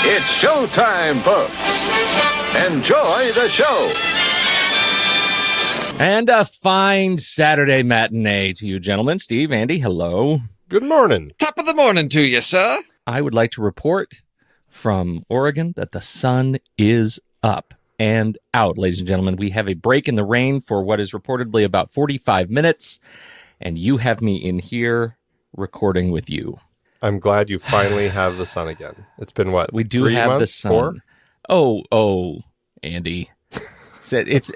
It's showtime, folks. Enjoy the show. And a fine Saturday matinee to you, gentlemen. Steve, Andy, hello. Good morning. Top of the morning to you, sir. I would like to report from Oregon that the sun is up and out, ladies and gentlemen. We have a break in the rain for what is reportedly about 45 minutes, and you have me in here recording with you. I'm glad you finally have the sun again. It's been what? We do 3 have months, the sun. 4? Oh, Andy. It's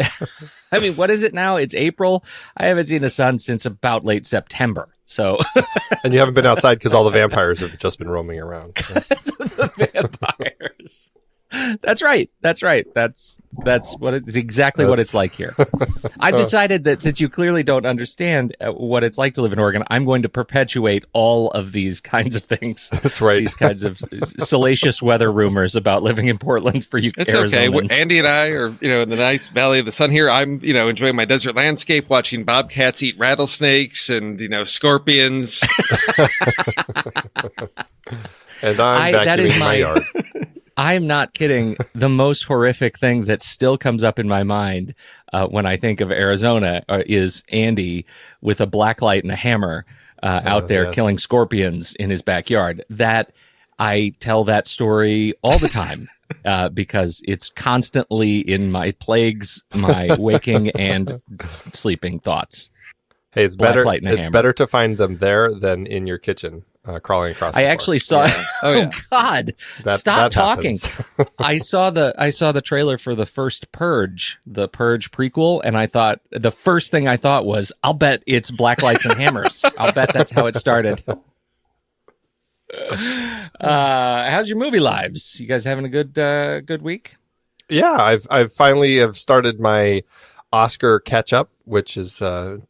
I mean, what is it now? It's April. I haven't seen the sun since about late September. So, and you haven't been outside because all the vampires have just been roaming around. The vampires. That's right. That's what it's exactly what it's like here. I've decided that since you clearly don't understand what it's like to live in Oregon, I'm going to perpetuate all of these kinds of things. That's right. These kinds of salacious weather rumors about living in Portland for you It's Arizonans. okay. Andy and I are, in the nice Valley of the Sun here. I'm, enjoying my desert landscape, watching bobcats eat rattlesnakes and, scorpions. And I'm vacuuming my yard. I'm not kidding. The most horrific thing that still comes up in my mind when I think of Arizona is Andy with a black light and a hammer out there killing scorpions in his backyard. That I tell that story all the time because it's constantly in my plagues, my waking and sleeping thoughts. Hey, it's better. It's better to find them there than in your kitchen. Crawling across the I floor. actually saw yeah. God, stop talking. Happens. I saw the trailer for the first Purge, the Purge prequel, and I thought the first thing I thought was, I'll bet it's black lights and hammers. I'll bet that's how it started. How's your movie lives? You guys having a good week? Yeah, I've finally have started my Oscar catch up, which has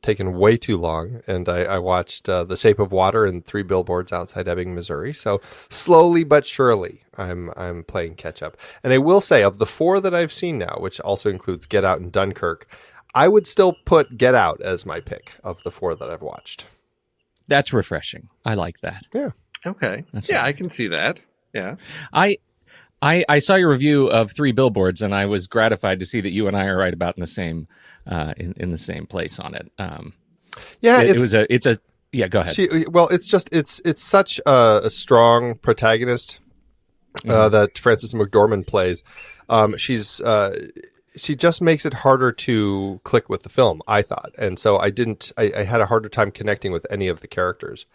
taken way too long, and I watched The Shape of Water and 3 Billboards Outside Ebbing, Missouri. So slowly but surely, I'm playing catch up. And I will say, of the 4 that I've seen now, which also includes Get Out and Dunkirk, I would still put Get Out as my pick of the 4 that I've watched. That's refreshing. I like that. Yeah. Okay. I can see that. Yeah. I saw your review of 3 Billboards, and I was gratified to see that you and I are right about in the same in the same place on it. Yeah, go ahead. It's such a strong protagonist that Frances McDormand plays. She just makes it harder to click with the film, I thought, and so I had a harder time connecting with any of the characters.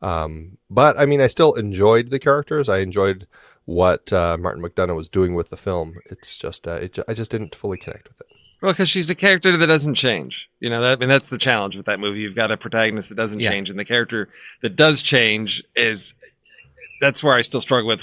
But I mean, I still enjoyed the characters. I enjoyed what Martin McDonagh was doing with the film. It's just I just didn't fully connect with it. Well, because she's a character that doesn't change. That's the challenge with that movie. You've got a protagonist that doesn't change, and the character that does change that's where I still struggle with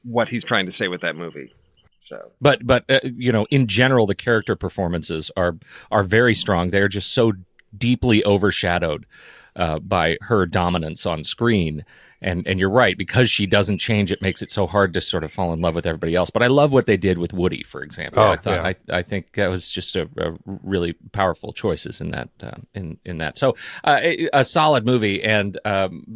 what he's trying to say with that movie. So, but in general, the character performances are very strong. They're just so deeply overshadowed by her dominance on screen. And you're right, because she doesn't change, it makes it so hard to sort of fall in love with everybody else. But I love what they did with Woody, for example. I think that was just a really powerful choices in that. In that, so a solid movie and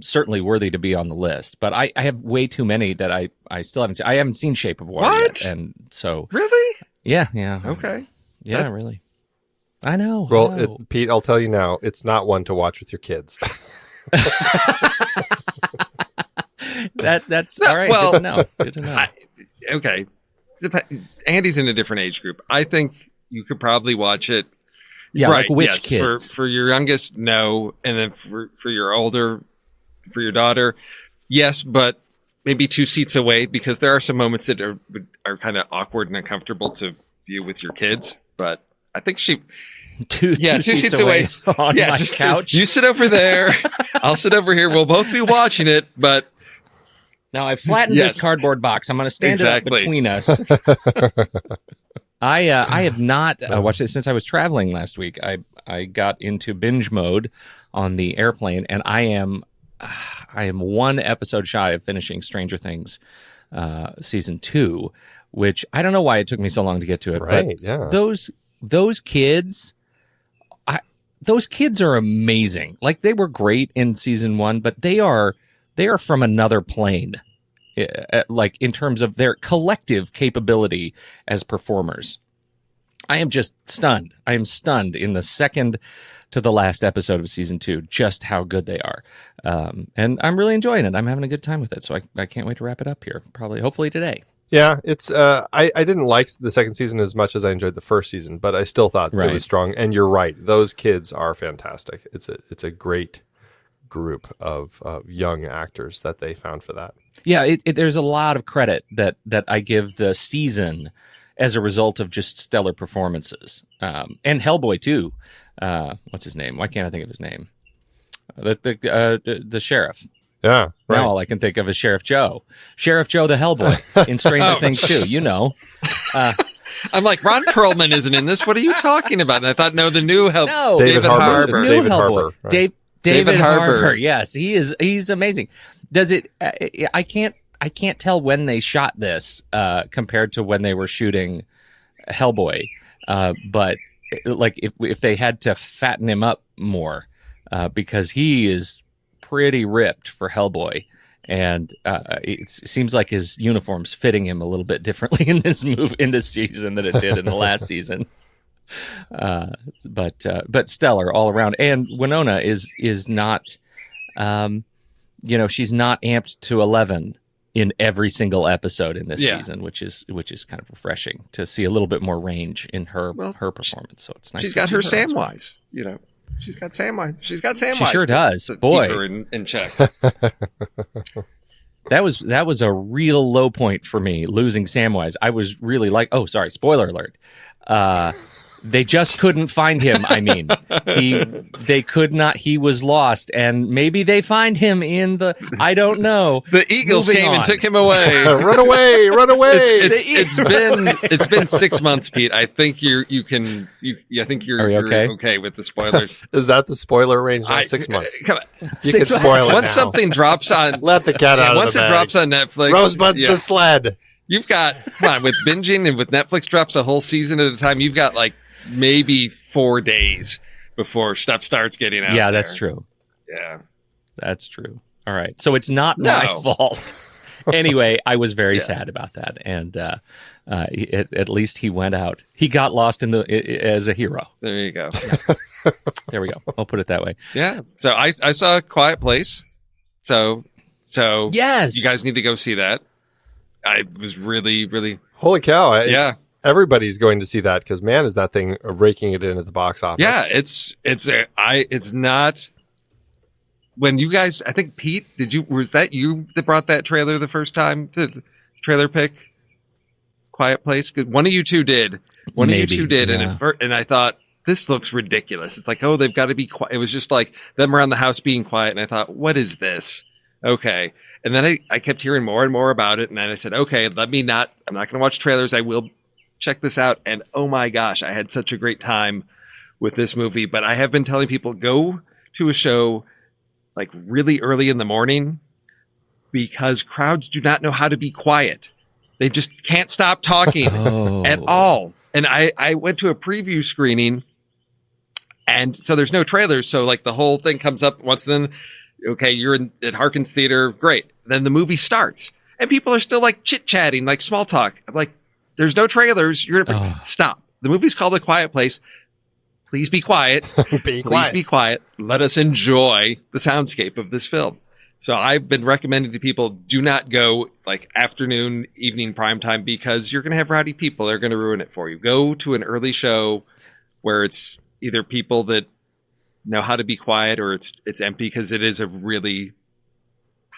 certainly worthy to be on the list. But I have way too many that I still haven't seen. I haven't seen Shape of Water yet, and so really, yeah, okay, yeah, really. I know. Well, Pete, I'll tell you now, it's not one to watch with your kids. That's all right. Well, good to know. Okay. Andy's in a different age group. I think you could probably watch it. Yeah, right, like which kids? For your youngest, no. And then for your older, for your daughter, yes, but maybe 2 seats away, because there are some moments that are kind of awkward and uncomfortable to view with your kids. But I think two seats away on my couch. You sit over there. I'll sit over here. We'll both be watching it, but now I've flattened this cardboard box. I'm going to stand it up between us. I have not watched it since I was traveling last week. I got into binge mode on the airplane, and I am 1 episode shy of finishing Stranger Things season 2, which I don't know why it took me so long to get to it. Right, but yeah. Those kids. Those kids are amazing. Like, they were great in season 1, but they are from another plane like in terms of their collective capability as performers. I am just stunned. I am stunned in the second to the last episode of season 2, just how good they are. And I'm really enjoying it. I'm having a good time with it. So I can't wait to wrap it up here. Hopefully today. Yeah, it's I didn't like the second season as much as I enjoyed the first season, but I still thought it was strong. And you're right. Those kids are fantastic. It's a great group of young actors that they found for that. Yeah, there's a lot of credit that I give the season as a result of just stellar performances. And Hellboy, too. What's his name? Why can't I think of his name? The sheriff. Yeah, right. Now all I can think of is Sheriff Joe. Sheriff Joe the Hellboy in Stranger Things, too. You know. I'm like, Ron Perlman isn't in this. What are you talking about? And I thought, no, the new Hellboy. No, David Harbour. It's New David Hellboy. Harbour. Right. David Harbour. Harbour. Yes, he's amazing. Does it? I can't tell when they shot this compared to when they were shooting Hellboy, but like if they had to fatten him up more, because he is pretty ripped for Hellboy, and it seems like his uniform's fitting him a little bit differently in this season than it did in the last season. But stellar all around, and Winona is not, she's not amped to 11 in every single episode in this season, which is kind of refreshing to see a little bit more range in her performance. So it's nice. She's got her Samwise, She's got Samwise. She's got Samwise. She sure does. To Boy, keep her in check. That was a real low point for me, losing Samwise. I was really like, oh, sorry, spoiler alert. They just couldn't find him. I mean, they could not. He was lost, and maybe they find him in I don't know. The Eagles Moving came on. and took him away. Run away! Run away! It's been 6 months, Pete. I think you're okay with the spoilers. Is that the spoiler range? 6 months. Come on. You can spoil it Once now. something drops on, Let the cat out of the once bag. it drops on Netflix, Rosebud's the sled. You've got, come on, with binging and with Netflix drops a whole season at a time, you've got like maybe 4 days before stuff starts getting out. Yeah, that's true. Yeah. That's true. All right. So it's not my fault. Anyway, I was very sad about that. And at least he went out. He got lost as a hero. There you go. There we go. I'll put it that way. Yeah. So I saw Quiet Place. So yes, you guys need to go see that. I was really, really. Holy cow. Yeah. Everybody's going to see that because, man, is that thing raking it in at the box office. Yeah, it's not. When you guys, I think Pete, was that you that brought that trailer the first time to trailer pick Quiet Place? 'Cause one of you two did. One of you two did, yeah. and I thought this looks ridiculous. It's like, oh, they've got to be quiet. It was just like them around the house being quiet, and I thought, what is this? Okay. And then I kept hearing more and more about it, and then I said, okay, I'm not going to watch trailers. I will check this out. And oh my gosh, I had such a great time with this movie. But I have been telling people, go to a show like really early in the morning because crowds do not know how to be quiet. They just can't stop talking at all. And I went to a preview screening, and so there's no trailers. So like the whole thing comes up once, then okay, you're at Harkins Theater, great. Then the movie starts, and people are still like chit-chatting, like small talk. I'm like, there's no trailers. Stop. The movie's called A Quiet Place. Please be quiet. Please be quiet. Let us enjoy the soundscape of this film. So I've been recommending to people, do not go like afternoon, evening, prime time, because you're going to have rowdy people. They're going to ruin it for you. Go to an early show where it's either people that know how to be quiet or it's empty, because it is a really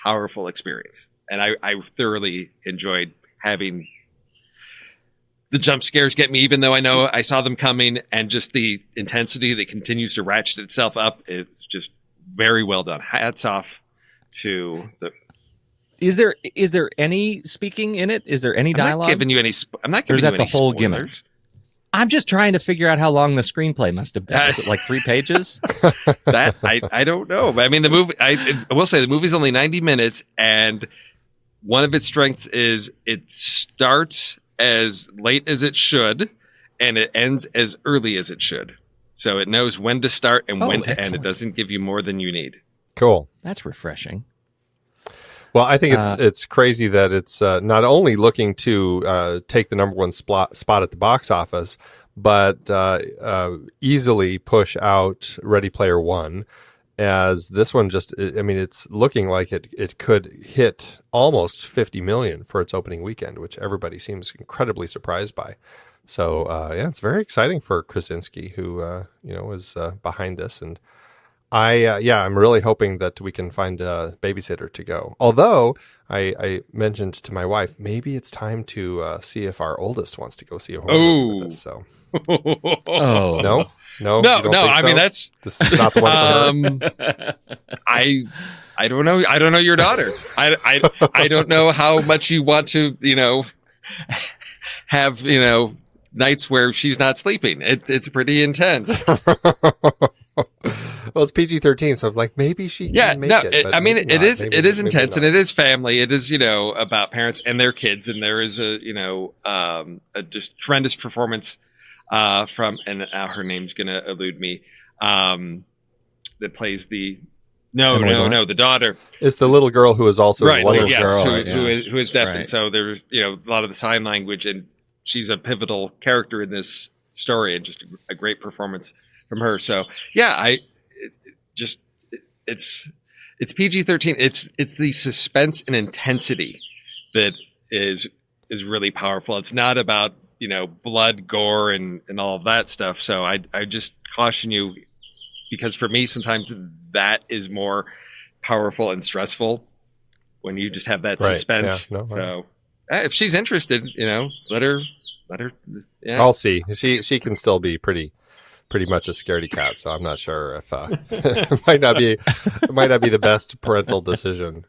powerful experience. And I thoroughly enjoyed having the jump scares get me, even though I know I saw them coming, and just the intensity that continues to ratchet itself up. It's just very well done. Hats off to the. Is there any speaking in it? Is there any dialogue? I'm not giving you any. I'm not giving or is you that any the whole spoilers. gimmick? I'm just trying to figure out how long the screenplay must have been. Is it like 3 pages? That I don't know. But I mean, the movie. I will say the movie's only 90 minutes, and one of its strengths is it starts as late as it should, and it ends as early as it should. So it knows when to start and when to end. It doesn't give you more than you need. Cool. That's refreshing. Well, I think it's crazy that it's not only looking to take the number one spot at the box office, but easily push out Ready Player One, as this one it's looking like it could hit almost 50 million for its opening weekend, which everybody seems incredibly surprised by. So it's very exciting for Krasinski, who is behind this, and I'm really hoping that we can find a babysitter to go. Although I mentioned to my wife, maybe it's time to see if our oldest wants to go see a horror movie with us. So, no. I mean, this is not the one for her. I don't know. I don't know your daughter. I don't know how much you want to, have, nights where she's not sleeping. It's pretty intense. Well, it's PG-13, so I'm like, maybe she can make it. But it is intense, and it is family. It is, about parents and their kids, and there is a just tremendous performance from, and her name's going to elude me, that plays the daughter. It's the little girl who is also right, the yes, girl, who is deaf, right. and so there's a lot of the sign language, and she's a pivotal character in this story, and just a great performance from her. So it's PG-13. It's the suspense and intensity that is really powerful. It's not about blood, gore, and all of that stuff. So I just caution you, because for me sometimes that is more powerful and stressful when you just have that suspense. Yeah, so if she's interested, let her. Yeah. I'll see. She can still be pretty much a scaredy cat, so I'm not sure if it might not be the best parental decision.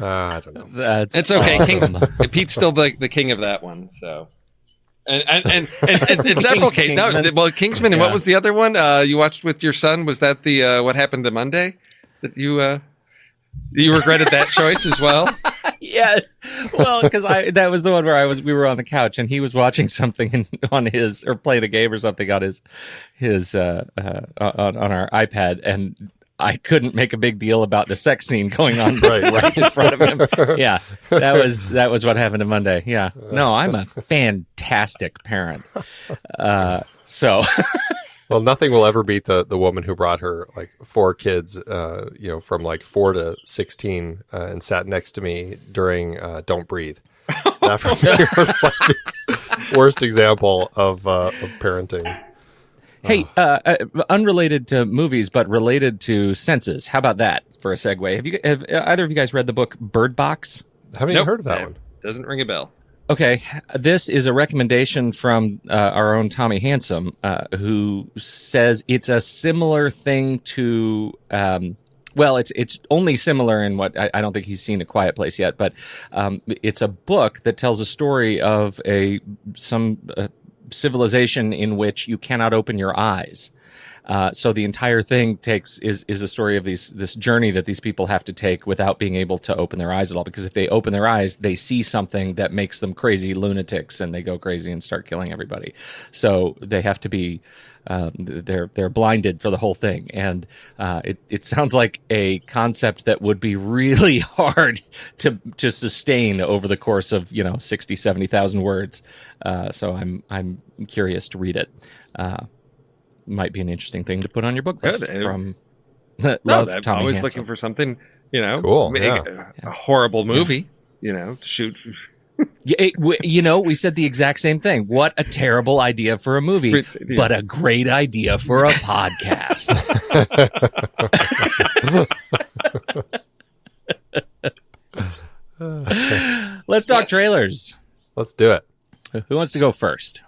I don't know. It's okay. Awesome. Pete's still the king of that one. So, and several cases. No, Kingsman. And what was the other one you watched with your son? Was that the What Happened to Monday? That you regretted that choice as well? Yes. Well, because that was the one where we were on the couch and he was watching something on his, or playing a game or something on his on our iPad, and I couldn't make a big deal about the sex scene going on right in front of him. Yeah, that was What Happened to Monday. Yeah. No, I'm a fantastic parent. So. Well, nothing will ever beat the woman who brought her like 4 kids, from like 4 to 16, and sat next to me during Don't Breathe. That for me was like the worst example of parenting. Hey, unrelated to movies, but related to senses. How about that for a segue? Have either of you guys read the book Bird Box? Haven't even heard of that one. Doesn't ring a bell. Okay, this is a recommendation from our own Tommy Handsome, who says it's a similar thing to. It's only similar in what I don't think he's seen A Quiet Place yet, but it's a book that tells a story of some civilization in which you cannot open your eyes. So the entire thing is a story of this journey that these people have to take without being able to open their eyes at all. Because if they open their eyes, they see something that makes them crazy lunatics, and they go crazy and start killing everybody. So they have to be they're blinded for the whole thing. And it sounds like a concept that would be really hard to sustain over the course of 60, 70,000 words. So I'm curious to read it. Might be an interesting thing to put on your book list. From Love, I'm Tommy always Handsome. looking for something, cool. A horrible movie, to shoot. We said the exact same thing. What a terrible idea for a movie, but a great idea for a podcast. Let's talk trailers. Let's do it. Who wants to go first?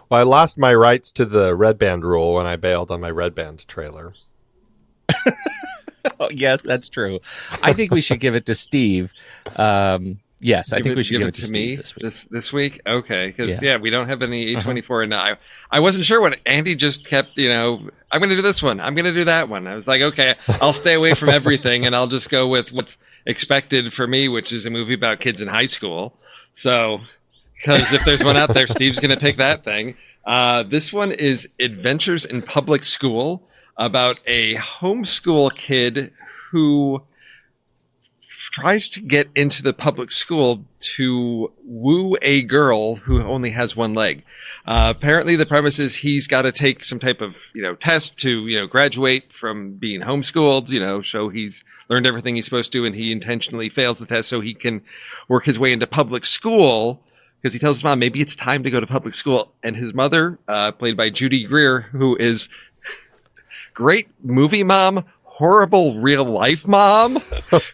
Well, I lost my rights to the Red Band rule when I bailed on my Red Band trailer. Oh, yes, that's true. I think we should give it to Steve. Yes, I think we should give it to Steve this week. Okay, because we don't have any A24, and I wasn't sure when Andy just kept, I'm going to do this one, I'm going to do that one. I was like, okay, I'll stay away from everything, and I'll just go with what's expected for me, which is a movie about kids in high school. So. Because if there's one out there, Steve's going to pick that thing. This one is Adventures in Public School, about a homeschool kid who tries to get into the public school to woo a girl who only has one leg. Apparently the premise is he's got to take some type of, test to, graduate from being homeschooled, so he's learned everything he's supposed to, and he intentionally fails the test so he can work his way into public school, because he tells his mom, maybe it's time to go to public school. And his mother, played by Judy Greer, who is great movie mom, horrible real life mom,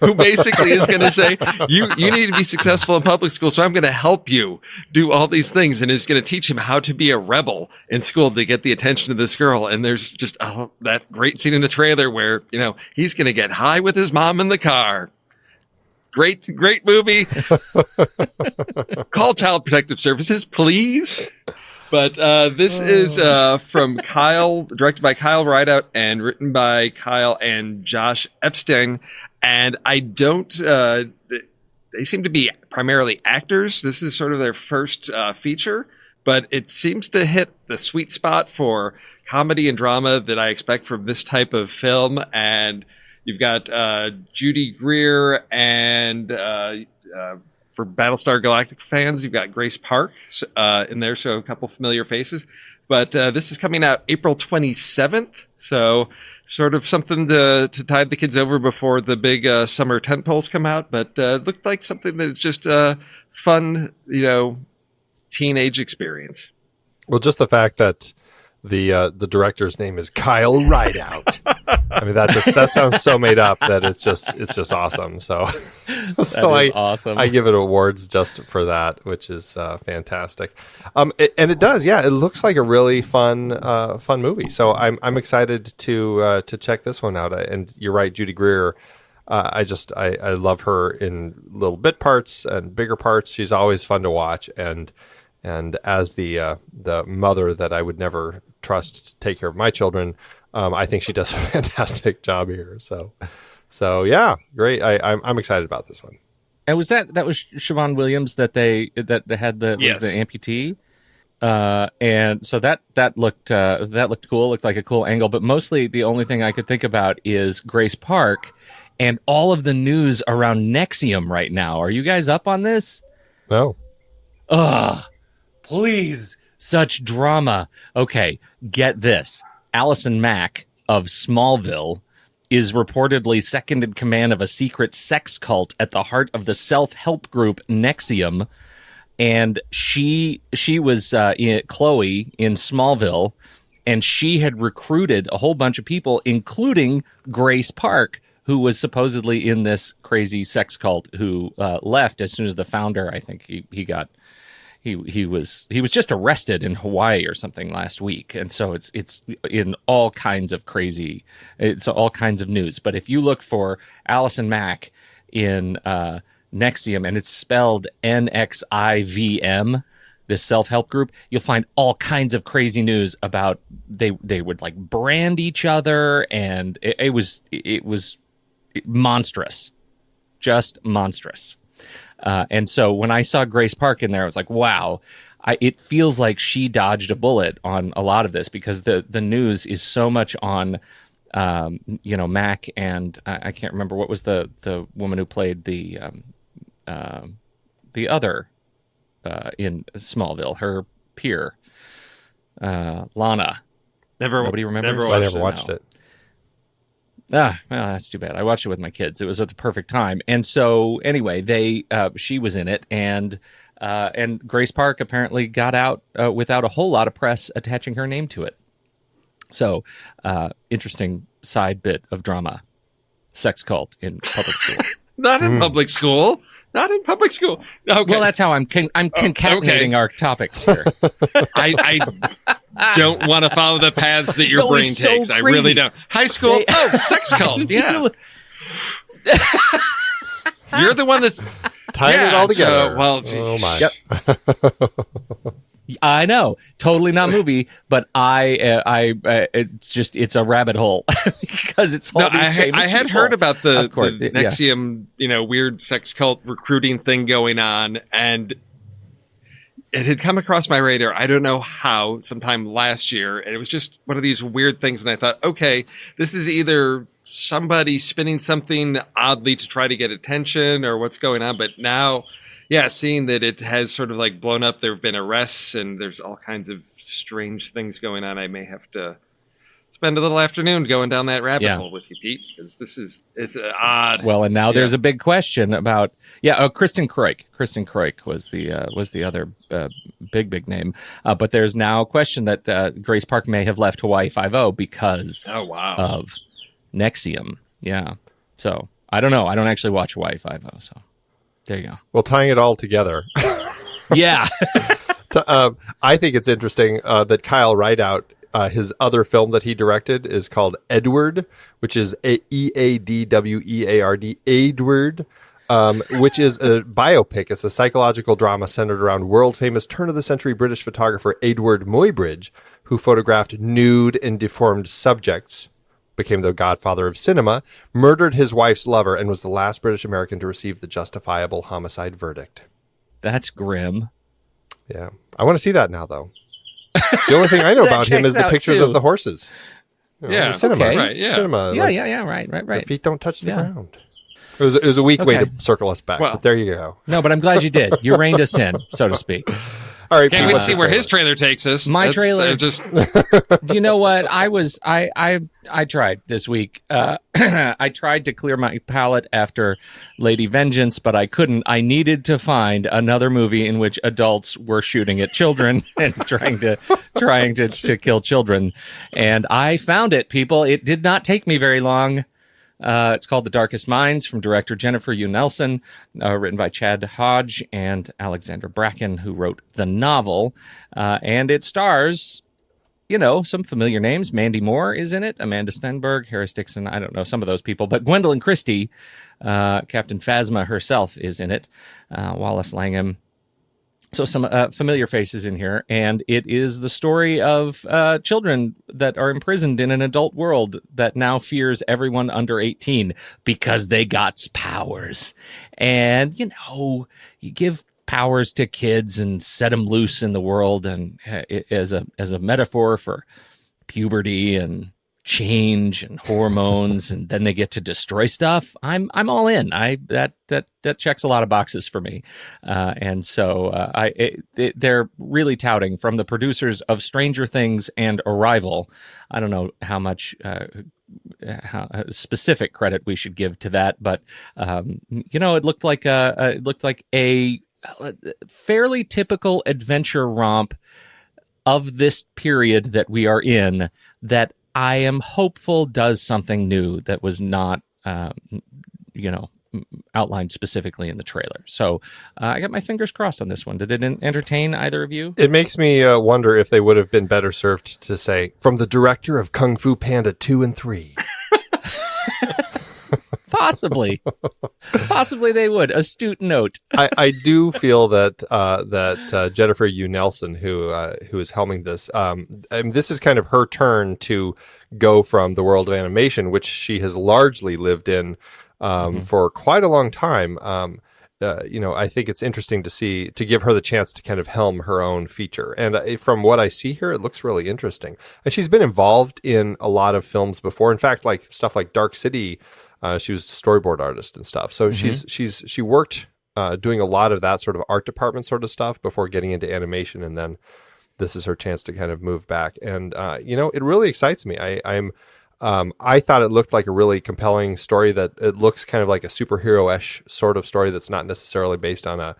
who basically is going to say, you need to be successful in public school, so I'm going to help you do all these things, and is going to teach him how to be a rebel in school to get the attention of this girl. And there's just that great scene in the trailer where, he's going to get high with his mom in the car. Great movie. Call Child Protective Services, please. But this is from Kyle, directed by Kyle Rideout and written by Kyle and Josh Epstein. And I don't, they seem to be primarily actors. This is sort of their first feature, but it seems to hit the sweet spot for comedy and drama that I expect from this type of film. And you've got Judy Greer and for Battlestar Galactica fans, you've got Grace Park in there, so a couple familiar faces. But this is coming out April 27th, so sort of something to tide the kids over before the big summer tentpoles come out. But looked like something that's just a fun, teenage experience. Well, just the fact that the director's name is Kyle Rideout. I mean, that sounds so made up that it's just awesome. So, awesome. I give it awards just for that, which is fantastic. And it does, yeah. It looks like a really fun movie. So I'm excited to check this one out. And you're right, Judy Greer. I love her in little bit parts and bigger parts. She's always fun to watch. And as the mother that I would never trust to take care of my children, I think she does a fantastic job here. So yeah, great. I'm excited about this one. And was that was Siobhan Williams that they had yes. was the amputee? And so that looked cool. Looked like a cool angle. But mostly the only thing I could think about is Grace Park and all of the news around Nexium right now. Are you guys up on this? No. Ugh. Please, such drama. Okay, get this. Allison Mack of Smallville is reportedly second in command of a secret sex cult at the heart of the self-help group Nexium. And she was Chloe in Smallville, and she had recruited a whole bunch of people, including Grace Park, who was supposedly in this crazy sex cult, who left as soon as the founder, I think he was just arrested in Hawaii or something last week. And so it's in all kinds of crazy, it's all kinds of news. But if you look for Allison Mack in Nexium, and it's spelled NXIVM, this self-help group, you'll find all kinds of crazy news about they would like brand each other, and it was monstrous, just monstrous. And so when I saw Grace Park in there, I was like, wow, it feels like she dodged a bullet on a lot of this, because the news is so much on, Mac, and I can't remember what was the woman who played the other in Smallville, her peer, Lana. Nobody remembers? I never watched it. Well, that's too bad. I watched it with my kids. It was at the perfect time. And so anyway, she was in it, and Grace Park apparently got out without a whole lot of press attaching her name to it. So interesting side bit of drama. Sex cult in public school. Not in public school. Not in public school. Okay. Well, that's how I'm concatenating our topics here. I don't want to follow the paths that your brain takes. I really don't. High school. Sex cult. Yeah. You're the one that's tying it all together. Oh my. Yep. I know, totally not movie, but it's a rabbit hole because it's all these famous I had people. heard about the Nexium, weird sex cult recruiting thing going on, and it had come across my radar. I don't know how, sometime last year, and it was just one of these weird things. And I thought, okay, this is either somebody spinning something oddly to try to get attention, or what's going on. But now, yeah, seeing that it has sort of like blown up, there have been arrests, and there's all kinds of strange things going on. I may have to spend a little afternoon going down that rabbit hole with you, Pete, because it's odd. Well, and now there's a big question about Kristen Kroik. Kristen Kroik was the other big name, but there's now a question that Grace Park may have left Hawaii Five-0 because of Nexium. Yeah, so I don't know. I don't actually watch Hawaii Five-0, so there you go. Well, tying it all together. Yeah. I think it's interesting that Kyle Rideout, his other film that he directed is called Edward, which is Eadweard, Edward, which is a biopic. It's a psychological drama centered around world-famous turn-of-the-century British photographer Edward Muybridge, who photographed nude and deformed subjects, became the godfather of cinema, murdered his wife's lover, and was the last British American to receive the justifiable homicide verdict. That's grim. Yeah. I want to see that now, though. The only thing I know about him is the pictures of the horses. You know, the cinema. Okay. Right, yeah. Cinema. Right. The feet don't touch the ground. It was a weak way to circle us back, but there you go. No, but I'm glad you did. You reined us in, so to speak. All right, can't wait to see where his trailer takes us. Trailer. Just Do you know what? I tried this week. I tried to clear my palate after Lady Vengeance, but I couldn't. I needed to find another movie in which adults were shooting at children and trying to kill children. And I found it, people. It did not take me very long. It's called The Darkest Minds, from director Jennifer Hugh Nelson, written by Chad Hodge and Alexandra Bracken, who wrote the novel. And it stars, some familiar names. Mandy Moore is in it, Amanda Stenberg, Harris Dixon, I don't know some of those people. But Gwendolyn Christie, Captain Phasma herself, is in it. Wallace Langham. So some familiar faces in here, and it is the story of children that are imprisoned in an adult world that now fears everyone under 18 because they got powers. And, you give powers to kids and set them loose in the world, and as a metaphor for puberty and change and hormones, and then they get to destroy stuff. I'm all in. That checks a lot of boxes for me, and so they're really touting, from the producers of Stranger Things and Arrival. I don't know how much how specific credit we should give to that, but it looked like a fairly typical adventure romp of this period that we are in, that I am hopeful does something new that was not, outlined specifically in the trailer. So I got my fingers crossed on this one. Did it entertain either of you? It makes me wonder if they would have been better served to say, from the director of Kung Fu Panda 2 and 3. Possibly they would. Astute note. I do feel that Jennifer Hugh Nelson, who is helming this, this is kind of her turn to go from the world of animation, which she has largely lived in for quite a long time. I think it's interesting to give her the chance to kind of helm her own feature. And from what I see here, it looks really interesting. And she's been involved in a lot of films before. In fact, like stuff like Dark City. She was a storyboard artist and stuff. So she worked doing a lot of that sort of art department sort of stuff before getting into animation. And then this is her chance to kind of move back. And, it really excites me. I thought it looked like a really compelling story, that it looks kind of like a superhero-ish sort of story that's not necessarily based on a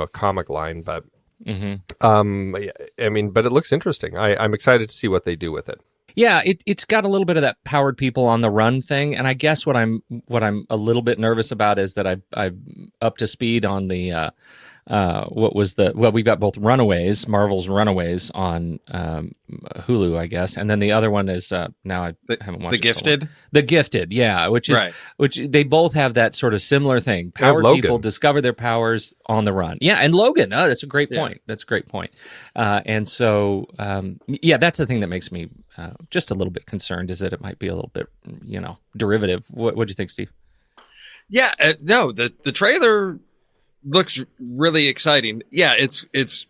comic line, but, but it looks interesting. I'm excited to see what they do with it. Yeah, it's got a little bit of that powered people on the run thing, and I guess what I'm a little bit nervous about is that I'm up to speed on the we've got both Runaways, Marvel's Runaways on Hulu, I guess, and then the other one is now I haven't watched The Gifted. So The Gifted, yeah, which they both have that sort of similar thing. Powered people discover their powers on the run. Yeah, and Logan. Oh, that's a great point. That's a great point. And so that's the thing that makes me just a little bit concerned, is that it might be a little bit derivative. What do you think, Steve? Yeah, no, the trailer looks really exciting. Yeah, it's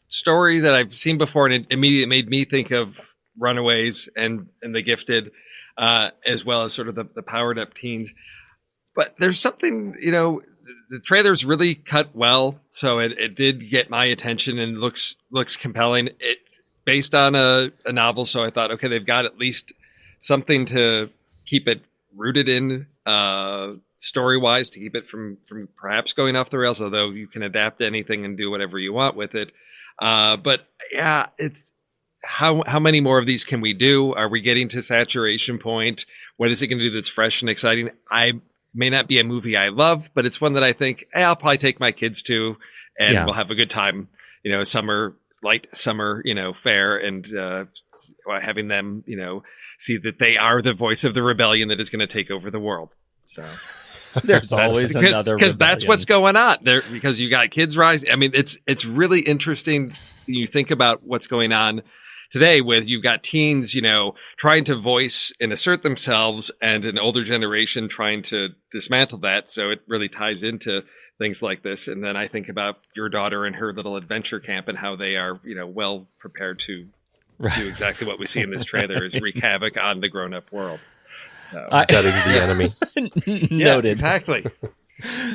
story that I've seen before, and it immediately made me think of Runaways and The Gifted, as well as sort of the powered up teens. But there's something, the trailer's really cut well, so it did get my attention and looks compelling. It's based on a novel, so I thought, okay, they've got at least something to keep it rooted in, story-wise, to keep it from perhaps going off the rails, although you can adapt anything and do whatever you want with it. But yeah, it's how many more of these can we do? Are we getting to saturation point? What is it going to do that's fresh and exciting? I may not be a movie I love, but it's one that I think, hey, I'll probably take my kids to, and we'll have a good time. Light summer, fare, and having them, see that they are the voice of the rebellion that is going to take over the world. So there's always another because that's rebellion. what's going on there. Because you got kids rising. I mean, it's really interesting. You think about what's going on today with you've got teens, trying to voice and assert themselves, and an older generation trying to dismantle that. So it really ties into things like this. And then I think about your daughter and her little adventure camp and how they are, well prepared to do exactly what we see in this trailer is wreak havoc on the grown-up world. So. Gutting the enemy. Noted. Exactly.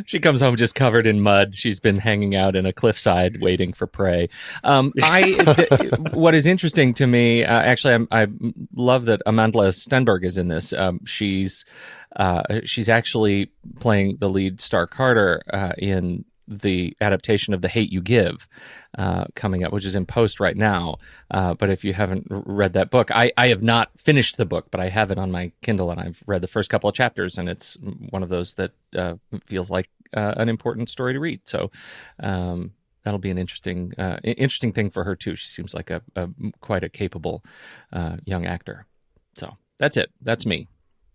She comes home just covered in mud. She's been hanging out in a cliffside waiting for prey. What is interesting to me, actually, I love that Amandla Stenberg is in this. She's actually playing the lead Star Carter in the adaptation of The Hate You Give coming up, which is in post right now. But if you haven't read that book, I have not finished the book, but I have it on my Kindle, and I've read the first couple of chapters, and it's one of those that feels like an important story to read. So that'll be an interesting thing for her too. She seems like a quite a capable young actor. So that's it. That's me.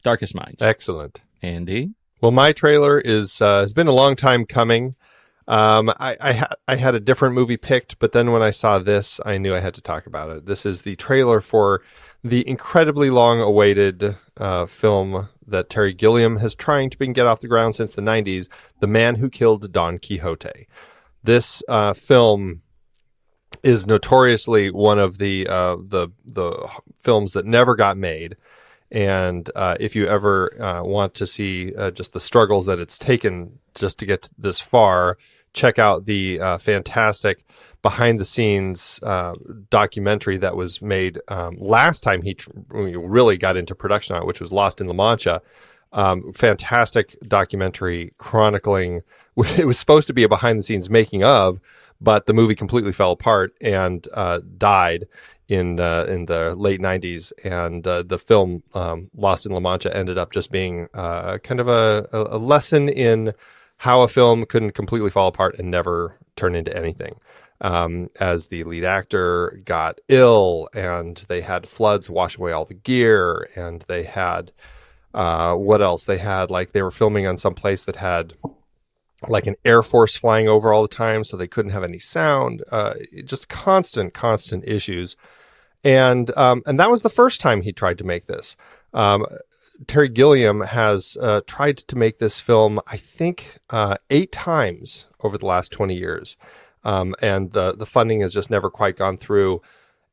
Darkest Minds. Excellent. Andy? Well, my trailer has been a long time coming. I had a different movie picked, but then when I saw this, I knew I had to talk about it. This is the trailer for the incredibly long-awaited film that Terry Gilliam has trying to get off the ground since the 90s, The Man Who Killed Don Quixote. This film is notoriously one of the films that never got made. And if you ever want to see just the struggles that it's taken just to get this far, check out the fantastic behind-the-scenes documentary that was made last time he really got into production on it, which was Lost in La Mancha. Fantastic documentary chronicling. It was supposed to be a behind-the-scenes making of, but the movie completely fell apart and died in the late 90s, and the film Lost in La Mancha ended up just being kind of a lesson in how a film couldn't completely fall apart and never turn into anything. As the lead actor got ill, and they had floods wash away all the gear, and they had what else? They had they were filming on some place that had like an Air Force flying over all the time, so they couldn't have any sound. Just constant issues. And that was the first time he tried to make this. Terry Gilliam has tried to make this film, I think, 8 times over the last 20 years. And the funding has just never quite gone through.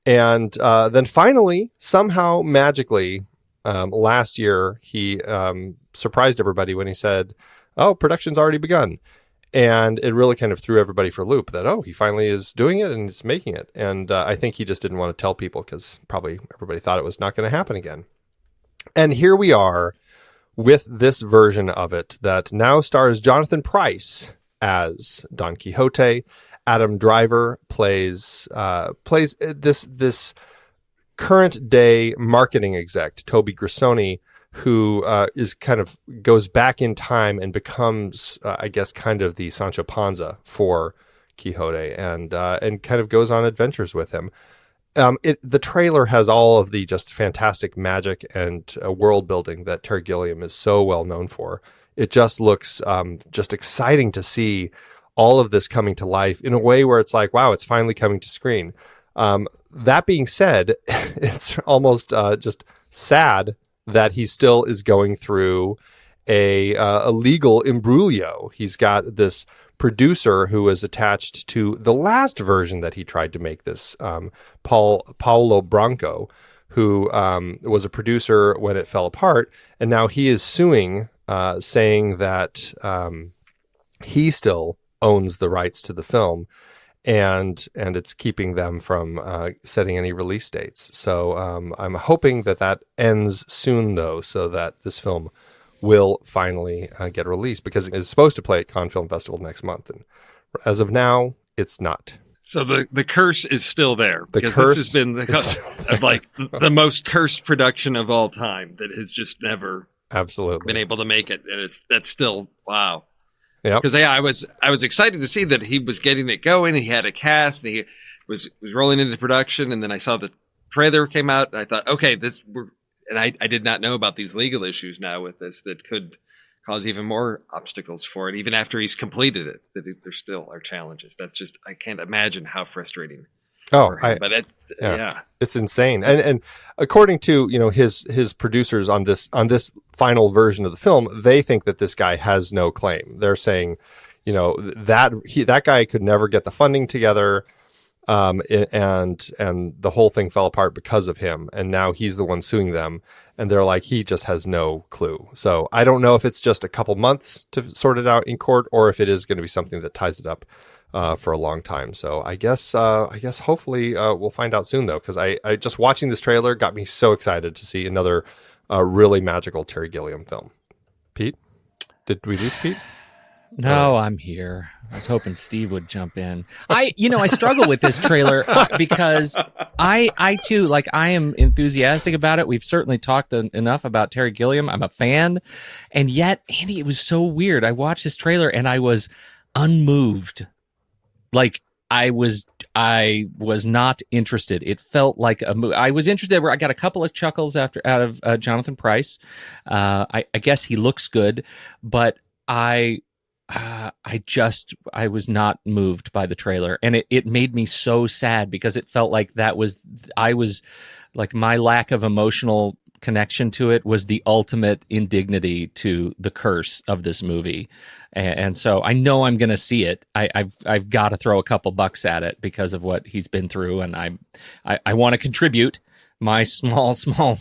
And then finally, somehow magically, last year, he surprised everybody when he said, "Oh, production's already begun." And it really kind of threw everybody for a loop that, he finally is doing it and is making it. And I think he just didn't want to tell people because probably everybody thought it was not going to happen again. And here we are with this version of it that now stars Jonathan Pryce as Don Quixote. Adam Driver plays this current day marketing exec, Toby Grissoni, who is kind of goes back in time and becomes, I guess, kind of the Sancho Panza for Quixote, and kind of goes on adventures with him. The trailer has all of the just fantastic magic and world building that Terry Gilliam is so well known for. It just looks just exciting to see all of this coming to life in a way where it's like, wow, it's finally coming to screen. That being said, it's almost just sad that he still is going through a legal imbroglio. He's got this producer who was attached to the last version that he tried to make this, Paulo Branco, who was a producer when it fell apart. And now he is suing, saying that he still owns the rights to the film, and it's keeping them from setting any release dates. So I'm hoping that ends soon, though, so that this film will finally get released, because it is supposed to play at Cannes Film Festival next month. And as of now, it's not. So the curse is still there. The because curse this has been the most cursed production of all time that has just never absolutely been able to make it. And that's still, wow. Yeah, because I was excited to see that he was getting it going. He had a cast. And he was rolling into production, and then I saw the trailer came out, and I thought, okay, I did not know about these legal issues now with this that could cause even more obstacles for it, even after he's completed it. That there still are challenges. That's just, I can't imagine how frustrating. It's insane. And according to, his producers on this final version of the film, they think that this guy has no claim. They're saying, that guy could never get the funding together, and the whole thing fell apart because of him. And now he's the one suing them, and they're like, he just has no clue. So I don't know if it's just a couple months to sort it out in court, or if it is going to be something that ties it up for a long time. So I guess hopefully we'll find out soon, though, because I just watching this trailer got me so excited to see another really magical Terry Gilliam film. Pete, did we lose Pete? No, I'm here. I was hoping Steve would jump in. I struggle with this trailer because I too, I am enthusiastic about it. We've certainly talked enough about Terry Gilliam. I'm a fan. And yet, Andy, it was so weird. I watched this trailer and I was unmoved. I was not interested. It felt like a movie. I was interested. Where I got a couple of chuckles out of Jonathan Pryce. I guess he looks good, but I was not moved by the trailer, and it made me so sad, because it felt like my lack of emotional connection to it was the ultimate indignity to the curse of this movie. And so I know I'm going to see it. I've got to throw a couple bucks at it because of what he's been through. And I want to contribute my small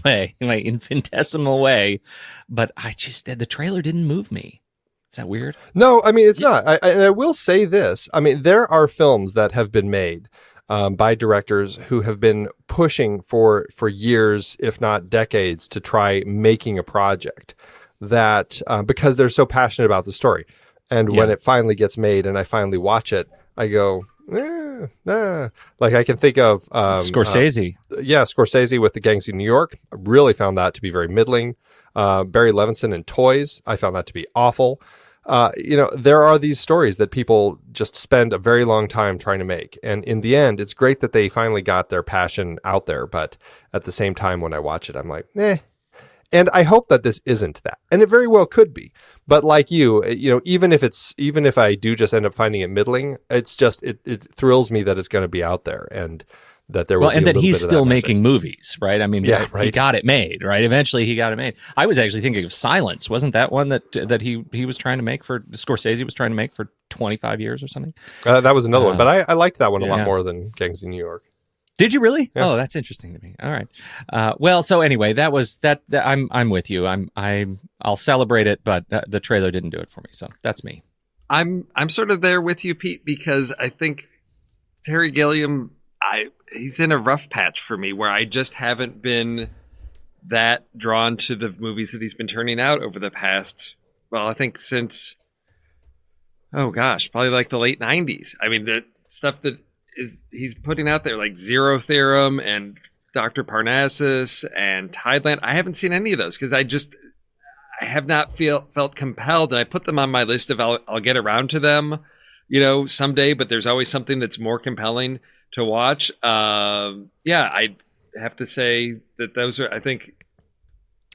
way, my infinitesimal way. But the trailer didn't move me. Is that weird? No, I mean, it's not. I will say this. I mean, there are films that have been made by directors who have been pushing for years, if not decades, to try making a project that because they're so passionate about the story. And when it finally gets made and I finally watch it, I go, nah. I can think of Scorsese. Scorsese with The Gangs of New York. I really found that to be very middling. Barry Levinson in Toys, I found that to be awful. There are these stories that people just spend a very long time trying to make. And in the end, it's great that they finally got their passion out there. But at the same time, when I watch it, I'm like, eh. And I hope that this isn't that. And it very well could be. But like you, even if I do just end up finding it middling, it's just, it thrills me that it's going to be out there, and that there will be a little bit of that he's still magic. making movies, right? I mean, he got it made, right? Eventually he got it made. I was actually thinking of Silence. Wasn't that one that he was trying to make Scorsese was trying to make for 25 years or something? That was another one, but I liked that one a lot more than Gangs of New York. Did you really? Yeah. Oh, that's interesting to me. All right. Well, so anyway, that was that. I'm with you. I'll celebrate it, but the trailer didn't do it for me. So that's me. I'm sort of there with you, Pete, because I think Terry Gilliam, he's in a rough patch for me where I just haven't been that drawn to the movies that he's been turning out over the past, I think since, probably like the late 90s. I mean, the stuff that he's putting out there, like Zero Theorem and Dr. Parnassus and Tideland, I haven't seen any of those because I have not felt compelled, and I put them on my list of I'll get around to them, someday, but there's always something that's more compelling to watch. I have to say that those are, I think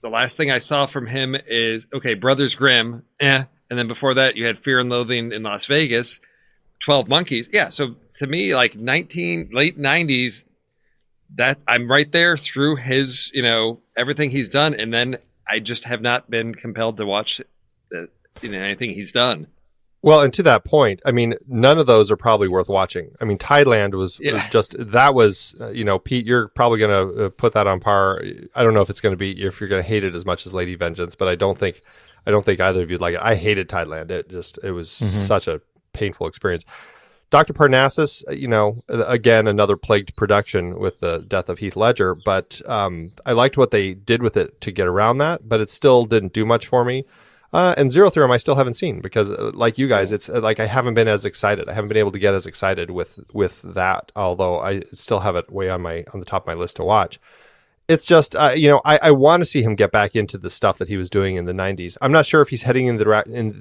the last thing I saw from him is, Brothers Grimm, and then before that you had Fear and Loathing in Las Vegas, 12 Monkeys. Yeah, so to me, like late 90s, that I'm right there through his, everything he's done, and then I just have not been compelled to watch anything he's done. Well, and to that point, I mean, none of those are probably worth watching. I mean, Thailand was Pete, you're probably going to put that on par. I don't know if it's going to be, if you're going to hate it as much as Lady Vengeance, but I don't think either of you'd like it. I hated Thailand. It was such a painful experience. Dr. Parnassus, again, another plagued production with the death of Heath Ledger, but I liked what they did with it to get around that, but it still didn't do much for me. And Zero Theorem I still haven't seen because, like you guys, it's like I haven't been as excited. I haven't been able to get as excited with that, although I still have it way on the top of my list to watch. It's just, I want to see him get back into the stuff that he was doing in the 90s. I'm not sure if he's heading in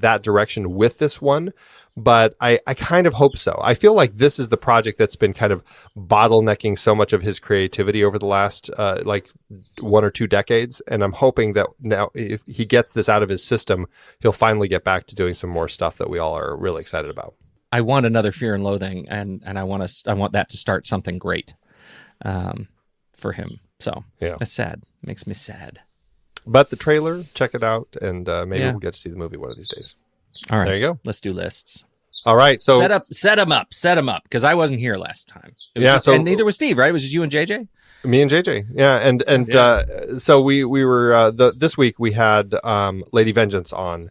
that direction with this one, but I kind of hope so. I feel like this is the project that's been kind of bottlenecking so much of his creativity over the last 1 or 2 decades. And I'm hoping that now if he gets this out of his system, he'll finally get back to doing some more stuff that we all are really excited about. I want another Fear and Loathing, and I want that to start something great for him. So yeah, that's sad. Makes me sad. But the trailer, check it out, and maybe Yeah. we'll get to see the movie one of these days. All right, there you go. Let's do lists. All right, so set them up, because I wasn't here last time. And neither was Steve, right? It was just you and JJ. Me and JJ, yeah, and so we were this week we had Lady Vengeance on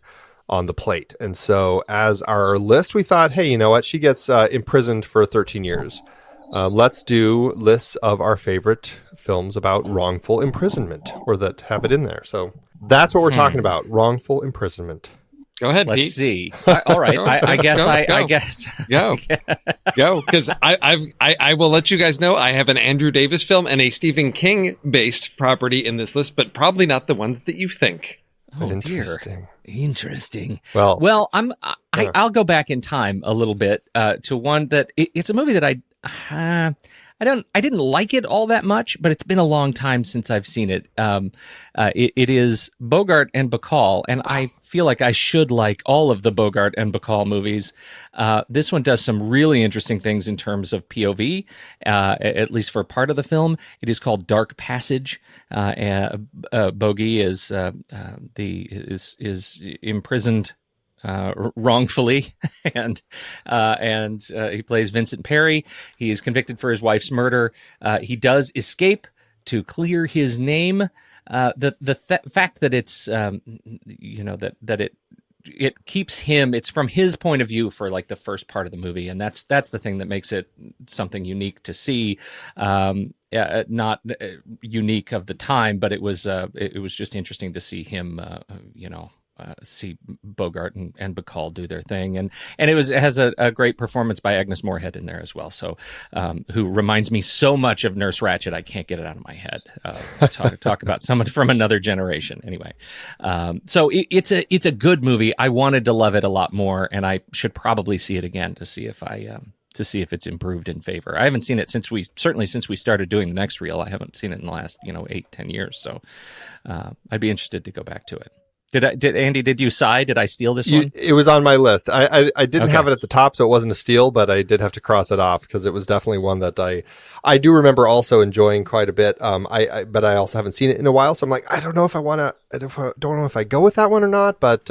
the plate, and so as our list, we thought, hey, you know what? She gets imprisoned for 13 years. Let's do lists of our favorite films about wrongful imprisonment, or that have it in there. So that's what we're talking about: wrongful imprisonment. Go ahead, Let's Pete. see. All right. I guess. Go. Go. Because I will let you guys know I have an Andrew Davis film and a Stephen King based property in this list, but probably not the ones that you think. Oh, Interesting. Dear. Interesting. Well, I'll go back in time a little bit to one that it's a movie that I didn't like it all that much, but it's been a long time since I've seen it. It is Bogart and Bacall, and I feel like I should like all of the Bogart and Bacall movies. This one does some really interesting things in terms of POV, at least for part of the film. It is called Dark Passage. Bogey is imprisoned wrongfully, and he plays Vincent Perry. He is convicted for his wife's murder. He does escape to clear his name. The fact that it's it keeps him, it's from his point of view for like the first part of the movie, and that's the thing that makes it something unique to see. Not unique of the time, but it was just interesting to see him see Bogart and Bacall do their thing, and it has a great performance by Agnes Moorehead in there as well. So, who reminds me so much of Nurse Ratched, I can't get it out of my head. Talk about someone from another generation. Anyway, so it's a good movie. I wanted to love it a lot more, and I should probably see it again to see if it's improved in favor. I haven't seen it since we started doing the next reel. I haven't seen it in the last 8-10 years. So, I'd be interested to go back to it. Andy, did you sigh? Did I steal this one? It was on my list. I didn't have it at the top, so it wasn't a steal, but I did have to cross it off because it was definitely one that I do remember also enjoying quite a bit. But I also haven't seen it in a while, so I'm like, I don't know if I don't know if I go with that one or not. But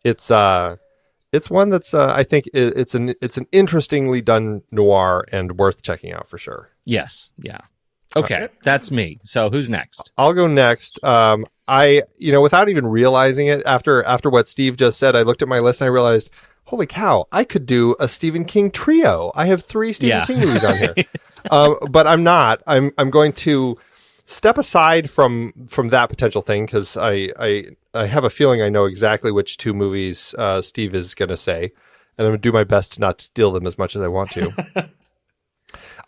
it's one that's I think it's an interestingly done noir and worth checking out for sure. Yes, yeah. Okay, that's me. So who's next? I'll go next. Without even realizing it, after what Steve just said, I looked at my list and I realized, holy cow, I could do a Stephen King trio. I have 3 Stephen King movies on here. But I'm not. I'm going to step aside from that potential thing because I have a feeling I know exactly which 2 movies Steve is going to say, and I'm going to do my best to not steal them as much as I want to.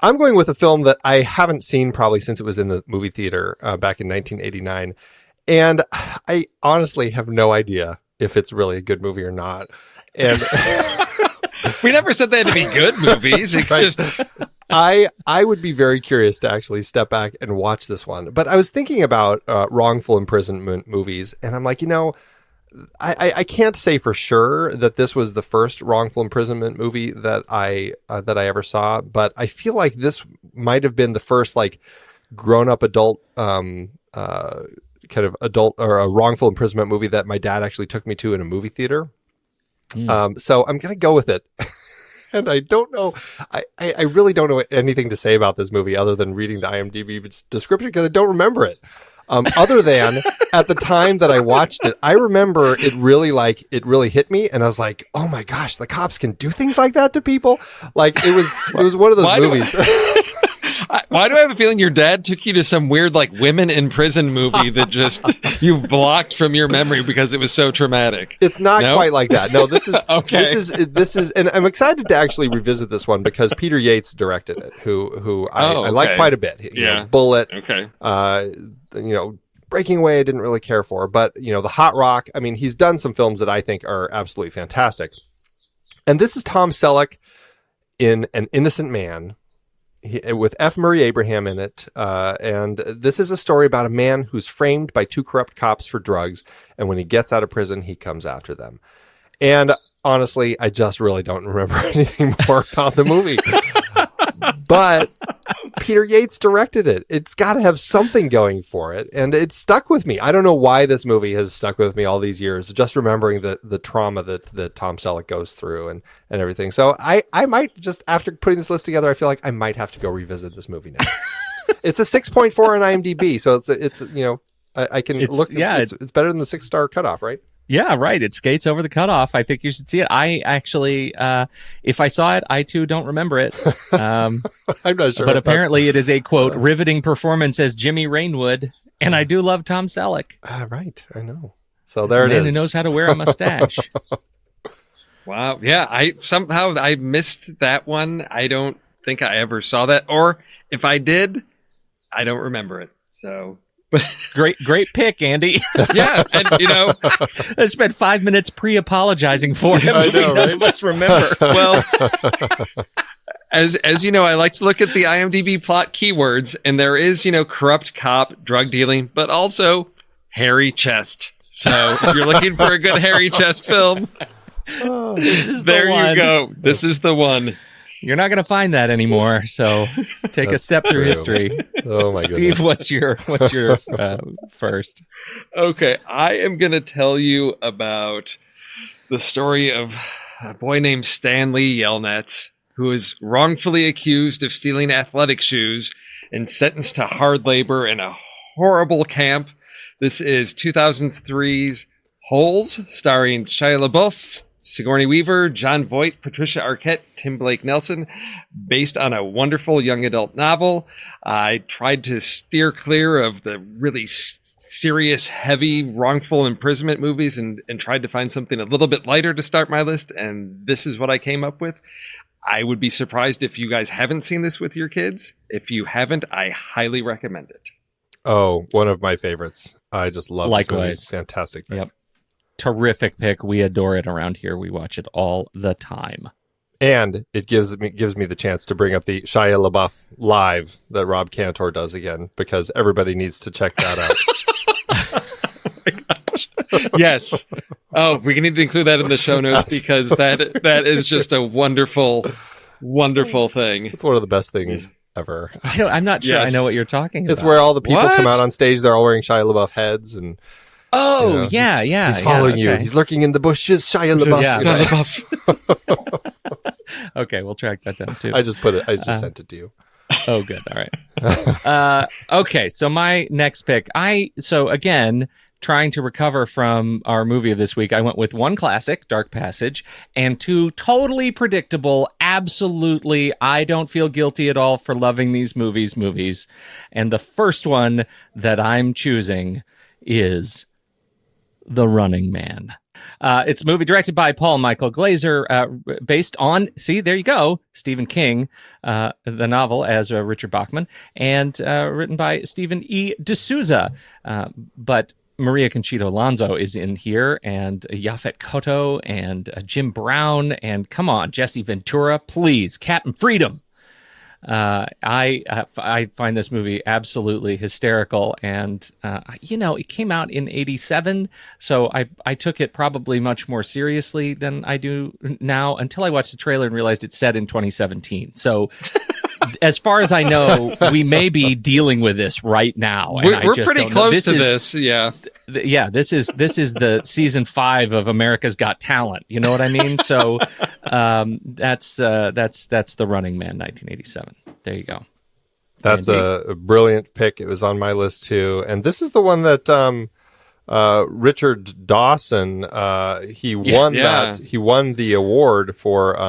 I'm going with a film that I haven't seen probably since it was in the movie theater back in 1989. And I honestly have no idea if it's really a good movie or not. And we never said they had to be good movies. It's just I would be very curious to actually step back and watch this one. But I was thinking about wrongful imprisonment movies, and I'm like, I can't say for sure that this was the first wrongful imprisonment movie that I ever saw, but I feel like this might have been the first like grown-up adult kind of adult or a wrongful imprisonment movie that my dad actually took me to in a movie theater. So I'm going to go with it. And I don't know, I really don't know anything to say about this movie other than reading the IMDb description because I don't remember it. Other than at the time that I watched it, I remember it really hit me, and I was like, "Oh my gosh, the cops can do things like that to people!" Like it was one of those movies. Why do I have a feeling your dad took you to some weird like women in prison movie that just you've blocked from your memory because it was so traumatic? It's not quite like that. No, this is okay. This is, and I'm excited to actually revisit this one because Peter Yates directed it, who I like quite a bit. You know, Bullet. Okay. Breaking Away I didn't really care for, but The Hot Rock. I mean, he's done some films that I think are absolutely fantastic. And this is Tom Selleck in An Innocent Man. With F. Murray Abraham in it. And this is a story about a man who's framed by two corrupt cops for drugs. And when he gets out of prison, he comes after them. And honestly, I just really don't remember anything more about the movie. But Peter Yates directed it. It's got to have something going for it. And it stuck with me. I don't know why this movie has stuck with me all these years, just remembering the trauma that Tom Selleck goes through and everything. So I might just, after putting this list together, I feel like I might have to go revisit this movie now. It's a 6.4 on IMDb. So it's I can look. Yeah, it's better than the 6-star cutoff, right? Yeah, right. It skates over the cutoff. I think you should see it. I actually, if I saw it, I too don't remember it. I'm not sure. But apparently it is a, quote, riveting performance as Jimmy Rainwood. And I do love Tom Selleck. Right. I know. So there it is. A man who knows how to wear a mustache. Wow. Yeah. I missed that one. I don't think I ever saw that. Or if I did, I don't remember it. So... Great pick, Andy. Yeah, and I spent 5 minutes pre-apologizing for him. I know, right? None of us remember. Well, as you know, I like to look at the IMDb plot keywords, and there is corrupt cop, drug dealing, but also hairy chest. So if you're looking for a good hairy chest film, there you go. This is the one. You're not going to find that anymore. So take a step through history. Oh my Steve, goodness. what's your first? Okay, I am going to tell you about the story of a boy named Stanley Yelnats, who is wrongfully accused of stealing athletic shoes and sentenced to hard labor in a horrible camp. This is 2003's Holes, starring Shia LaBeouf, Sigourney Weaver, John Voight, Patricia Arquette, Tim Blake Nelson, based on a wonderful young adult novel. I tried to steer clear of the really serious, heavy, wrongful imprisonment movies and tried to find something a little bit lighter to start my list, and this is what I came up with. I would be surprised if you guys haven't seen this with your kids. If you haven't, I highly recommend it. Oh, one of my favorites. I just love this movie. Fantastic. Yep. Terrific pick. We adore it around here. We watch it all the time. And it gives me the chance to bring up the Shia LaBeouf live that Rob Cantor does again, because everybody needs to check that out. Oh my gosh. Yes. Oh, we need to include that in the show notes because that is just a wonderful, wonderful thing. It's one of the best things ever. I'm not sure I know what you're talking about. It's where all the people come out on stage. They're all wearing Shia LaBeouf heads and... Oh, yeah. He's following you. He's lurking in the bushes. Shia LaBeouf. Yeah. Okay, we'll track that down too. I just sent it to you. Oh, good. All right. Okay, so my next pick. Again, trying to recover from our movie of this week, I went with one classic, Dark Passage, and two totally predictable, absolutely, I don't feel guilty at all for loving these movies. And the first one that I'm choosing is The Running Man. It's a movie directed by Paul Michael Glazer, based on, there you go, Stephen King, the novel as Richard Bachman, and written by Stephen E. D'Souza. But Maria Conchita Alonso is in here, and Yaphet Kotto, and Jim Brown, and come on, Jesse Ventura, please, Captain Freedom. I find this movie absolutely hysterical, and it came out in '87, so I took it probably much more seriously than I do now until I watched the trailer and realized it's set in 2017. So as far as I know, we may be dealing with this right now. We're pretty close to this. Yeah. this is the season 5 of America's Got Talent. You know what I mean? So that's The Running Man, 1987. There you go. That's a brilliant pick. It was on my list too, and this is the one that Richard Dawson he won that. He won the award for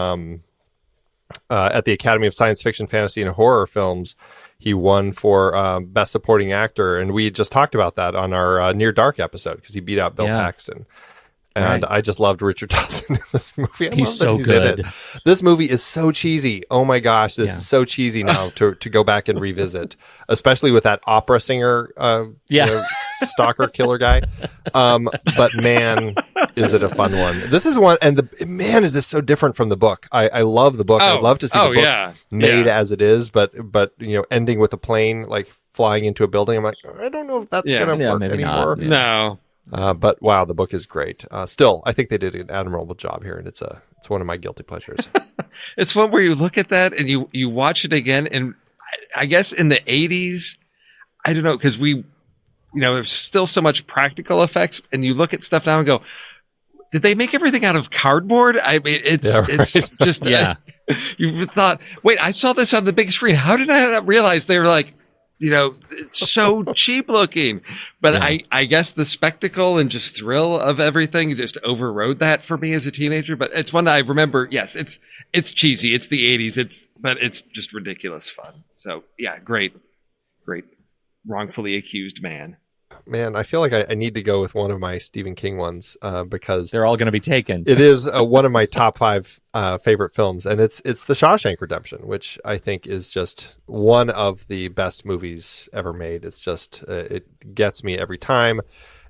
at the Academy of Science Fiction, Fantasy, and Horror Films. He won for Best Supporting Actor, and we just talked about that on our Near Dark episode because he beat out Bill Paxton. And I just loved Richard Dawson in this movie. He's so good. In it. This movie is so cheesy. Oh my gosh, this is so cheesy now to go back and revisit, especially with that opera singer, stalker killer guy. But man, is it a fun one? This is one, and man, is this so different from the book? I love the book. I'd love to see the book made as it is, but ending with a plane like flying into a building. I'm like, I don't know if that's gonna work anymore. No. But wow, the book is great. Still, I think they did an admirable job here, and it's one of my guilty pleasures. It's one where you look at that and you watch it again, and I guess in the 80s, I don't know, because there's still so much practical effects, and you look at stuff now and go, did they make everything out of cardboard? I mean, it's just you thought, wait, I saw this on the big screen. How did I not realize they were like, it's so cheap looking, but I guess the spectacle and just thrill of everything just overrode that for me as a teenager. But it's one that I remember. Yes, it's cheesy. It's the 80s. But it's just ridiculous fun. So yeah, great, wrongfully accused man. Man, I feel like I need to go with one of my Stephen King ones because they're all going to be taken. It is one of my top 5 favorite films, and it's The Shawshank Redemption, which I think is just one of the best movies ever made. It's just it gets me every time.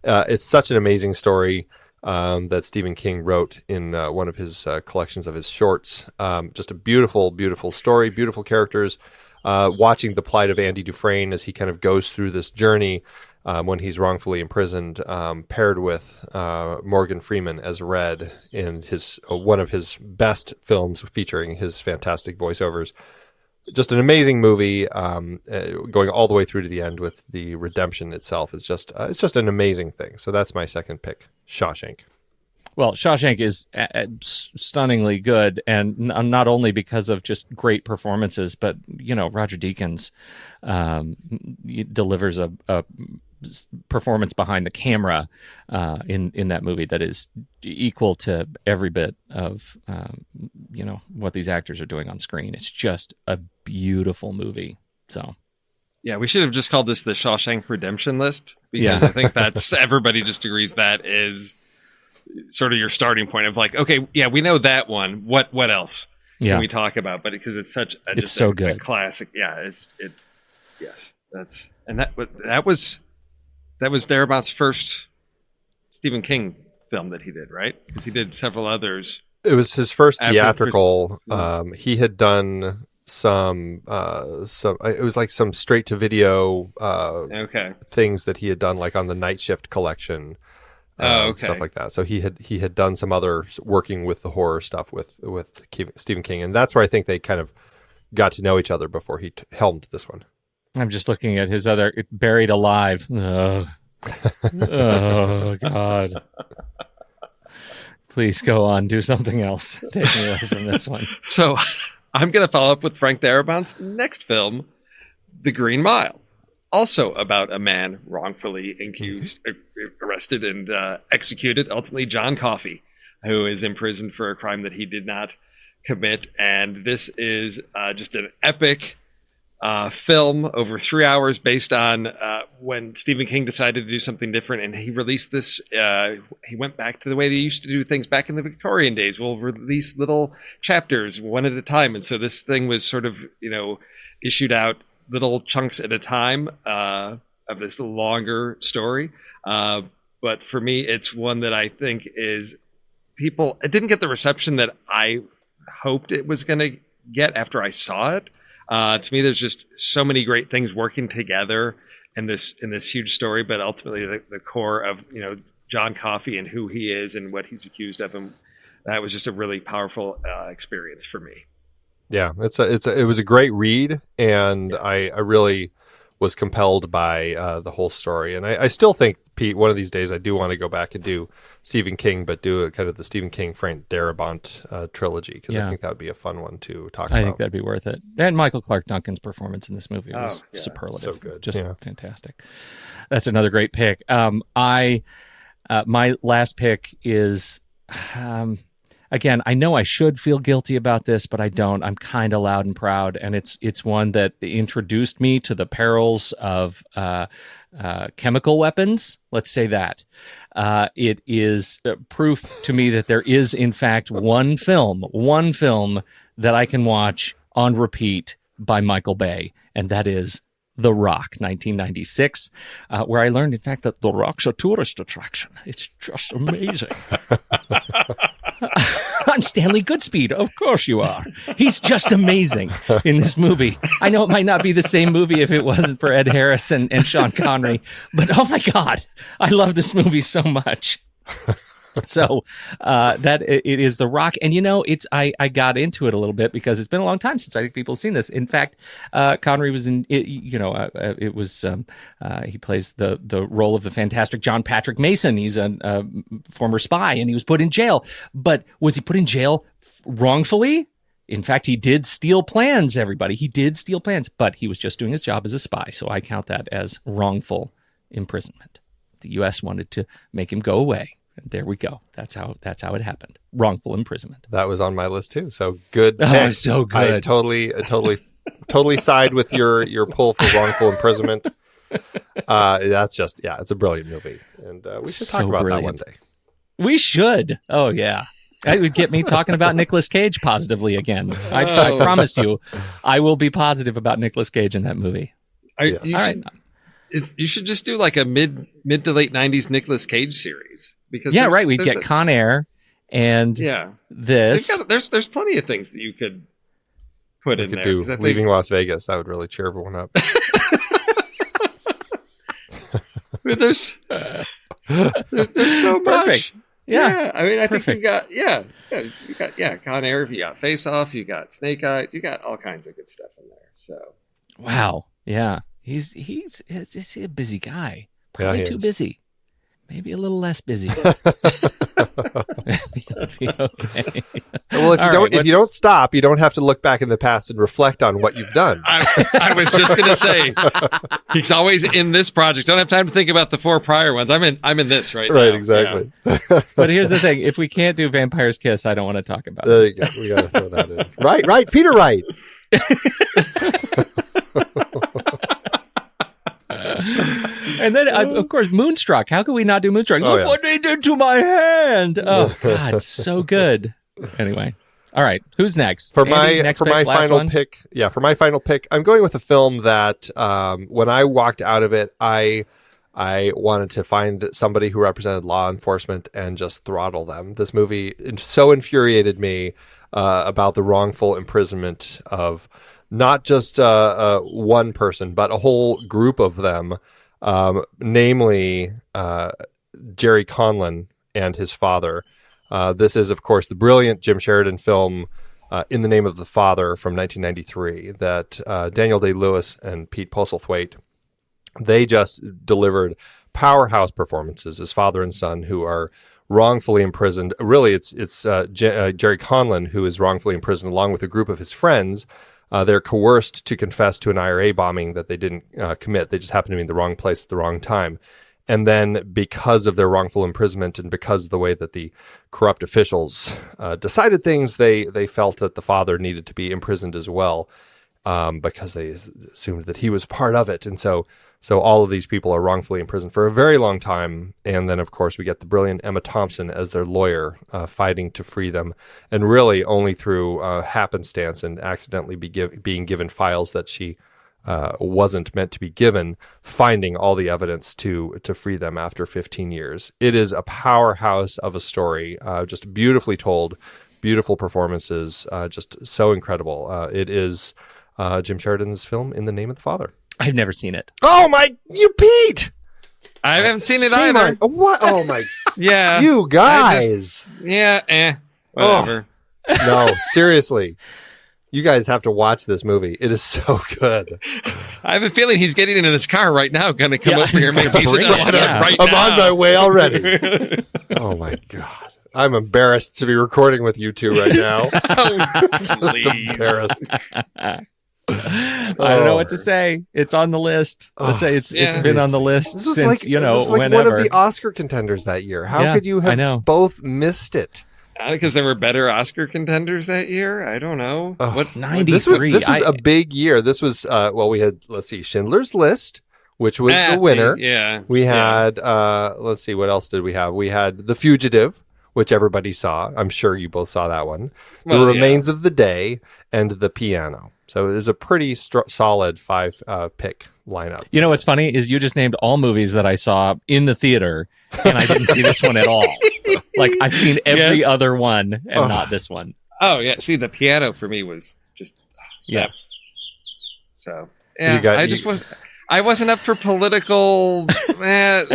It's such an amazing story that Stephen King wrote in one of his collections of his shorts. Just a beautiful, beautiful story, beautiful characters. Watching the plight of Andy Dufresne as he kind of goes through this journey. When he's wrongfully imprisoned, paired with Morgan Freeman as Red in his one of his best films featuring his fantastic voiceovers. Just an amazing movie, going all the way through to the end with the redemption itself. It's just an amazing thing. So that's my second pick, Shawshank. Well, Shawshank is stunningly good, and not only because of just great performances, but Roger Deakins delivers a performance behind the camera in that movie that is equal to every bit of what these actors are doing on screen. It's just a beautiful movie. So yeah, we should have just called this the Shawshank Redemption list, because I think that's everybody just agrees that is sort of your starting point of like, okay, yeah, we know that one. What else can we talk about? But because it's such a good classic. Yeah, that was Darabont's first Stephen King film that he did, right? Because he did several others. It was his first theatrical. He had done some it was like some straight to video things that he had done, like on the Night Shift collection. Stuff like that. So he had done some other working with the horror stuff with Stephen King, and that's where I think they kind of got to know each other before he helmed this one. I'm just looking at his other Buried Alive. Oh God! Please go on. Do something else. Take me away from this one. So I'm going to follow up with Frank Darabont's next film, The Green Mile. Also about a man wrongfully arrested and executed, ultimately John Coffey, who is imprisoned for a crime that he did not commit. And this is just an epic film over 3 hours based on when Stephen King decided to do something different. And he released this, he went back to the way they used to do things back in the Victorian days. We'll release little chapters one at a time. And so this thing was sort of, issued out little chunks at a time of this longer story. But for me, it's one that I think it didn't get the reception that I hoped it was going to get after I saw it. To me, there's just so many great things working together in this huge story, but ultimately the core of, John Coffey and who he is and what he's accused of, and that was just a really powerful experience for me. Yeah, it was a great read, and I really was compelled by the whole story. And I still think, Pete, one of these days I do want to go back and do Stephen King, but do kind of the Stephen King Frank Darabont trilogy, because I think that would be a fun one to talk about. I think that'd be worth it. And Michael Clark Duncan's performance in this movie was superlative. So good. Just fantastic. That's another great pick. My last pick is... again, I know I should feel guilty about this, but I don't. I'm kind of loud and proud, and it's one that introduced me to the perils of chemical weapons. Let's say that. It is proof to me that there is, in fact, one film that I can watch on repeat by Michael Bay, and that is The Rock, 1996, where I learned, in fact, that The Rock's a tourist attraction. It's just amazing. I'm Stanley Goodspeed. Of course you are. He's just amazing in this movie. I know it might not be the same movie if it wasn't for Ed Harris and Sean Connery, but oh my God, I love this movie so much. So that it is The Rock, and I got into it a little bit because it's been a long time since I think people have seen this. In fact, Connery was in it. It was he plays the role of the fantastic John Patrick Mason. He's a former spy, and he was put in jail. But was he put in jail wrongfully? In fact, he did steal plans. Everybody, he did steal plans, but he was just doing his job as a spy. So I count that as wrongful imprisonment. The U.S. wanted to make him go away. There we go. That's how it happened. Wrongful imprisonment. That was on my list too. So good. Oh, so good. I totally side with your pull for wrongful imprisonment. That's just, it's a brilliant movie, and we should talk about that one day. We should. Oh yeah. It would get me talking about Nicolas Cage positively again. I promise you, I will be positive about Nicolas Cage in that movie. All right. You should just do like a mid to late 90s Nicolas Cage series. Because we'd get Con Air and this. There's plenty of things that you could put in there. Do Leaving Las Vegas. That would really cheer everyone up. There's so much. Perfect. Yeah. I mean, I think you've got Con Air, you got Face Off, you got Snake Eyes, you got all kinds of good stuff in there. So wow, yeah, he's a busy guy. Probably too busy. Maybe a little less busy. Be okay. Well, if you don't stop, you don't have to look back in the past and reflect on what you've done. I was just going to say, he's always in this project. Don't have time to think about the 4 prior ones. I'm in this right now. Right, exactly. Yeah. But here's the thing: if we can't do Vampire's Kiss, I don't want to talk about there it. There you go. We got to throw that in. Right, Peter Wright. And then, of course, Moonstruck. How could we not do Moonstruck? Look what they did to my hand. Oh, God, so good. Anyway, all right. Who's next? For my final pick, I'm going with a film that when I walked out of it, I wanted to find somebody who represented law enforcement and just throttle them. This movie so infuriated me about the wrongful imprisonment of not just one person, but a whole group of them, namely Jerry Conlon and his father. This is, of course, the brilliant Jim Sheridan film In the Name of the Father from 1993 that Daniel Day-Lewis and Pete Postlethwaite, they just delivered powerhouse performances as father and son who are wrongfully imprisoned. Really, it's Jerry Conlon who is wrongfully imprisoned along with a group of his friends. They're coerced to confess to an IRA bombing that they didn't commit. They just happened to be in the wrong place at the wrong time. And then because of their wrongful imprisonment and because of the way that the corrupt officials decided things, they felt that the father needed to be imprisoned as well because they assumed that he was part of it. And so all of these people are wrongfully imprisoned for a very long time. And then, of course, we get the brilliant Emma Thompson as their lawyer fighting to free them. And really only through happenstance and accidentally being given files that she wasn't meant to be given, finding all the evidence to free them after 15 years. It is a powerhouse of a story, just beautifully told, beautiful performances, just so incredible. It is Jim Sheridan's film In the Name of the Father. I've never seen it. Oh my, you Pete! I haven't seen it either. What? Oh my. Yeah. You guys. Whatever. No, seriously. You guys have to watch this movie. It is so good. I have a feeling he's getting into this car right now. Going to come over here and make pizza Bring it right I'm now. on my way already. Oh my God. I'm embarrassed to be recording with you two right now. Just embarrassed. I don't know what to say. It's on the list. Let's say it's been on the list This was since, like, this was like whenever. one of the Oscar contenders that year. How could you have both missed it? Because there were better Oscar contenders that year. I don't know. What 93. This was a big year. This was we had, let's see, Schindler's List, which was the winner. We had let's see, what else did we have? We had The Fugitive, which everybody saw. I'm sure you both saw that one. The Remains of the Day and The Piano. So it was a pretty solid 5 pick lineup. You know what's funny is you just named all movies that I saw in the theater, and I didn't see this one at all. Like, I've seen every other one and not this one. Oh, yeah. See, The Piano for me was just... So, I wasn't up for political... But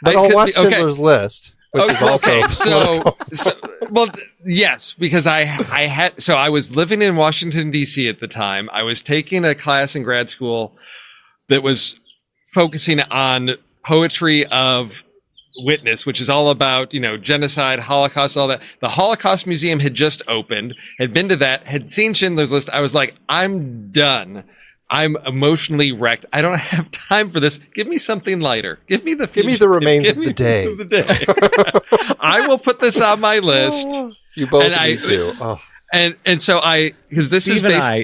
I'll watch Schindler's List. Which is also well, yes, because I was living in Washington, D.C. at the time. I was taking a class in grad school that was focusing on poetry of witness, which is all about, genocide, Holocaust, all that. The Holocaust Museum had just opened, had been to that, had seen Schindler's List. I was like, I'm done. I'm emotionally wrecked. I don't have time for this. Give me something lighter. Give me the remains of the day. I will put this on my list. You both need to. Oh. And so because this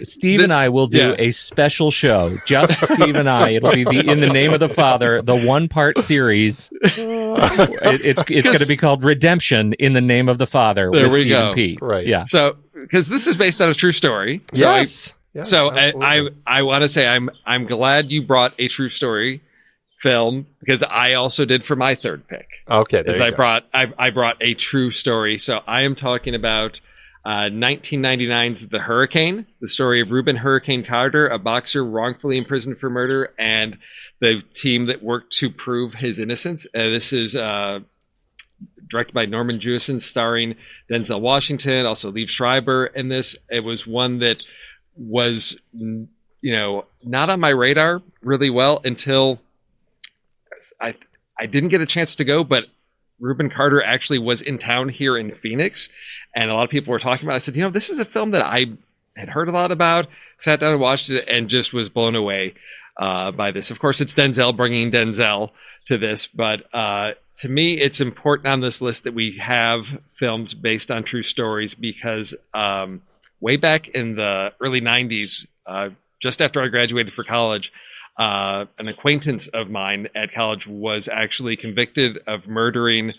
Steve and I will do a special show. Just Steve and I. It'll be In the Name of the Father, the 1-part series. It's going to be called Redemption in the Name of the Father with Steve and Pete. Right. Yeah. So because this is based on a true story. So yes. So I want to say I'm glad you brought a true story film, because I also did for my third pick. Okay, there you go. I brought a true story. So I am talking about 1999's The Hurricane, the story of Reuben Hurricane Carter, a boxer wrongfully imprisoned for murder, and the team that worked to prove his innocence. This is directed by Norman Jewison, starring Denzel Washington, also Liev Schreiber in this. It was one that was not on my radar really well until I didn't get a chance to go, but Reuben Carter actually was in town here in Phoenix, and a lot of people were talking about it. I said, this is a film that I had heard a lot about, sat down and watched it, and just was blown away by this. Of course, it's Denzel, bringing Denzel to this, but to me, it's important on this list that we have films based on true stories, because way back in the early 90s, just after I graduated for college, an acquaintance of mine at college was actually convicted of murdering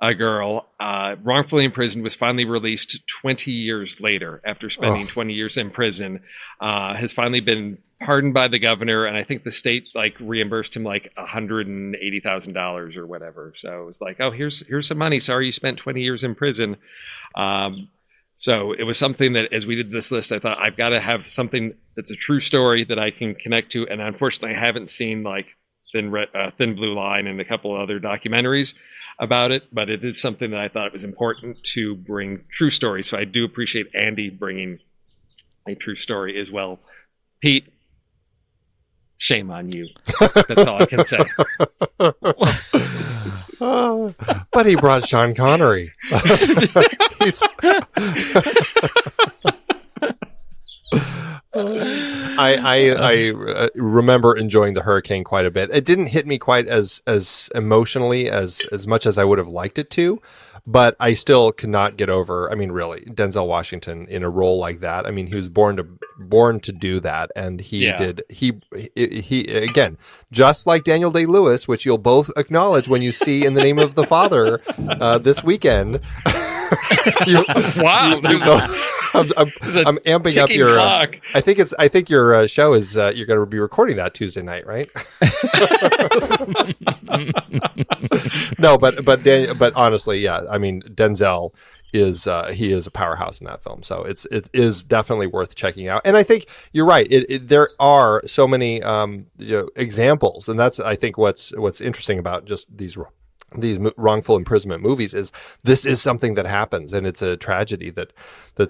a girl, wrongfully imprisoned, was finally released 20 years later after spending 20 years in prison, has finally been pardoned by the governor, and I think the state reimbursed him $180,000 or whatever. So it was like, oh, here's some money. Sorry you spent 20 years in prison. So it was something that, as we did this list, I thought I've got to have something that's a true story that I can connect to. And unfortunately, I haven't seen Thin Blue Line and a couple of other documentaries about it. But it is something that I thought it was important to bring true stories. So I do appreciate Andy bringing a true story as well. Pete, shame on you. That's all I can say. But he brought Sean Connery. I remember enjoying The Hurricane quite a bit. It didn't hit me quite as emotionally as much as I would have liked it to, but I still cannot get over. I mean, really, Denzel Washington in a role like that. I mean, he was born to do that, and he did. He again, just like Daniel Day-Lewis, which you'll both acknowledge when you see In the Name of the Father this weekend. Wow. I'm amping up your. I think your show is you're going to be recording that Tuesday night, right? No, but honestly, yeah. I mean, Denzel is he is a powerhouse in that film, so it is definitely worth checking out. And I think you're right. There are so many examples, and that's I think what's interesting about just these wrongful imprisonment movies is this is something that happens, and it's a tragedy that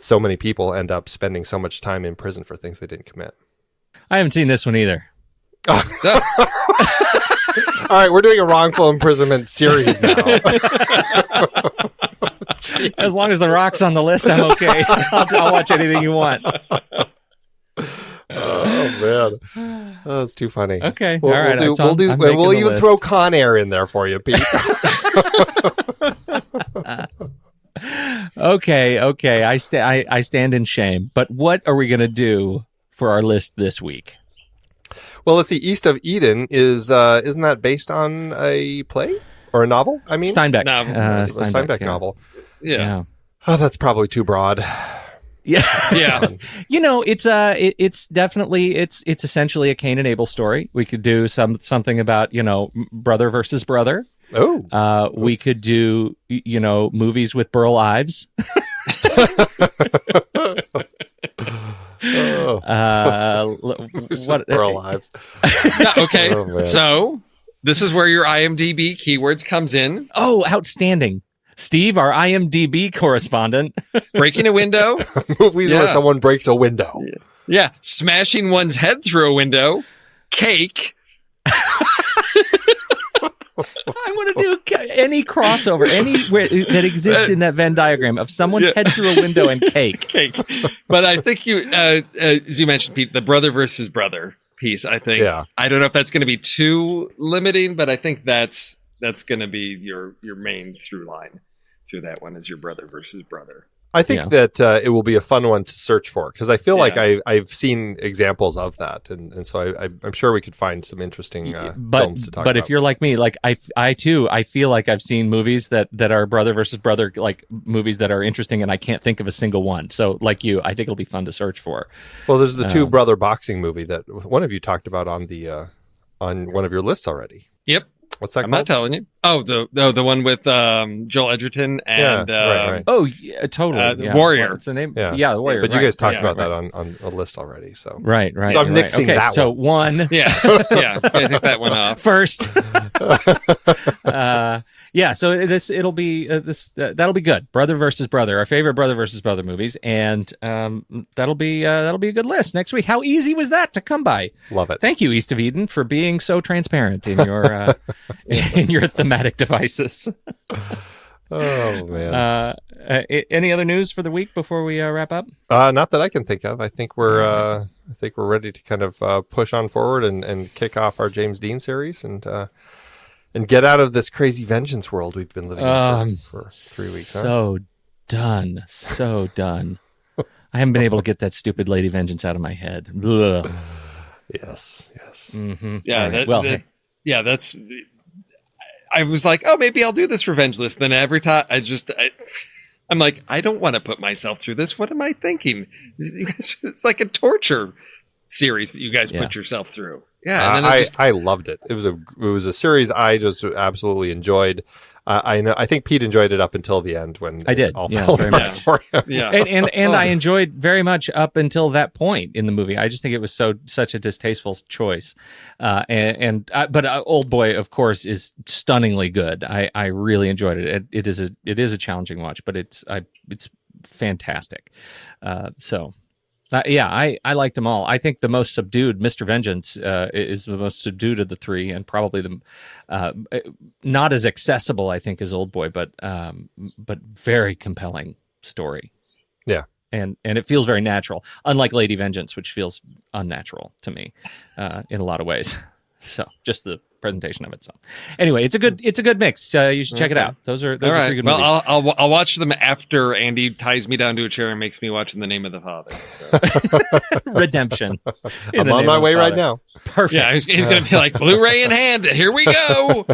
so many people end up spending so much time in prison for things they didn't commit. I haven't seen this one either. So, All right, we're doing a wrongful imprisonment series now. As long as The Rock's on the list, I'm okay. I'll watch anything you want. Oh man, that's too funny. Okay, We'll, all right. we'll even throw Con Air in there for you, Pete. Okay. I stand in shame. But what are we going to do for our list this week? Well, let's see. East of Eden isn't that based on a play or a novel? I mean, Steinbeck. Novel. a Steinbeck novel. yeah. Oh, that's probably too broad. Yeah. Yeah. It's definitely it's essentially a Cain and Abel story. We could do something about, brother versus brother. Oh. We could do, movies with Burl Ives. What Burl Lives. Okay. Oh, so this is where your IMDb keywords comes in. Oh, outstanding. Steve, our IMDb correspondent. Breaking a window. Movies where someone breaks a window. Yeah. Smashing one's head through a window. Cake. I want to do any crossover, anywhere that exists in that Venn diagram of someone's head through a window and cake. Cake. But I think you, as you mentioned, Pete, the brother versus brother piece, I think. Yeah. I don't know if that's going to be too limiting, but I think that's going to be your main through line through that one is your brother versus brother. I think that it will be a fun one to search for because I feel like I've seen examples of that, and so I'm sure we could find some interesting films to talk about. But if you're like me, like I feel like I've seen movies that are brother versus brother, like movies that are interesting, and I can't think of a single one. So, like you, I think it'll be fun to search for. Well, there's the two brother boxing movie that one of you talked about on on one of your lists already. Yep. What's that I'm called? not telling you. Oh, the one with Joel Edgerton and right. Oh, yeah, totally. Warrior. What's the name? Yeah, the Warrior. But you guys talked about right. that on a list already. So right. So I'm nixing that so one. one. Yeah. I think that one off. First. So that'll be good. Brother versus brother, our favorite brother versus brother movies, and that'll be a good list next week. How easy was that to come by? Love it. Thank you, East of Eden, for being so transparent in your in your thematic devices. Oh man. Any other news for the week before we wrap up? Not that I can think of. I think we're ready to kind of push on forward and kick off our James Dean series and get out of this crazy vengeance world we've been living in for 3 weeks. So done. I haven't been able to get that stupid Lady Vengeance out of my head. Ugh. Yes. Mm-hmm. Yeah. That's. I was like, oh, maybe I'll do this revenge list. Then every time I'm like, I don't want to put myself through this. What am I thinking? It's like a torture series that you guys put yourself through. Yeah, and then I loved it. It was a series I just absolutely enjoyed. I think Pete enjoyed it up until the end when I did. All fell very apart much. for him. Yeah, and I enjoyed very much up until that point in the movie. I just think it was such a distasteful choice. But Old Boy, of course, is stunningly good. I really enjoyed it. It is a challenging watch, but it's fantastic. I liked them all. I think the most subdued, Mr. Vengeance, is the most subdued of the three, and probably the not as accessible, I think, as Old Boy, but very compelling story. Yeah, and it feels very natural, unlike Lady Vengeance, which feels unnatural to me in a lot of ways. So just the presentation of it. So anyway, it's a good mix. You should check it out. Those are three good movies. Well, I'll watch them after Andy ties me down to a chair and makes me watch In the Name of the Father. So. Redemption. I'm on my way right now. Perfect. Yeah, he's going to be like Blu-ray in hand. Here we go.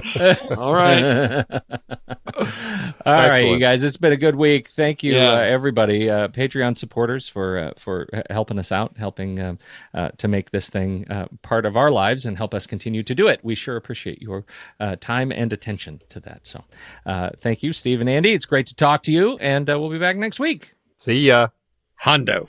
All right. All right, you guys. It's been a good week. Thank you, everybody. Patreon supporters for helping us out, helping to make this thing part of our lives and help us continue to do it. We sure appreciate your time and attention to that. So thank you, Steve and Andy. It's great to talk to you, and we'll be back next week. See ya. Hondo.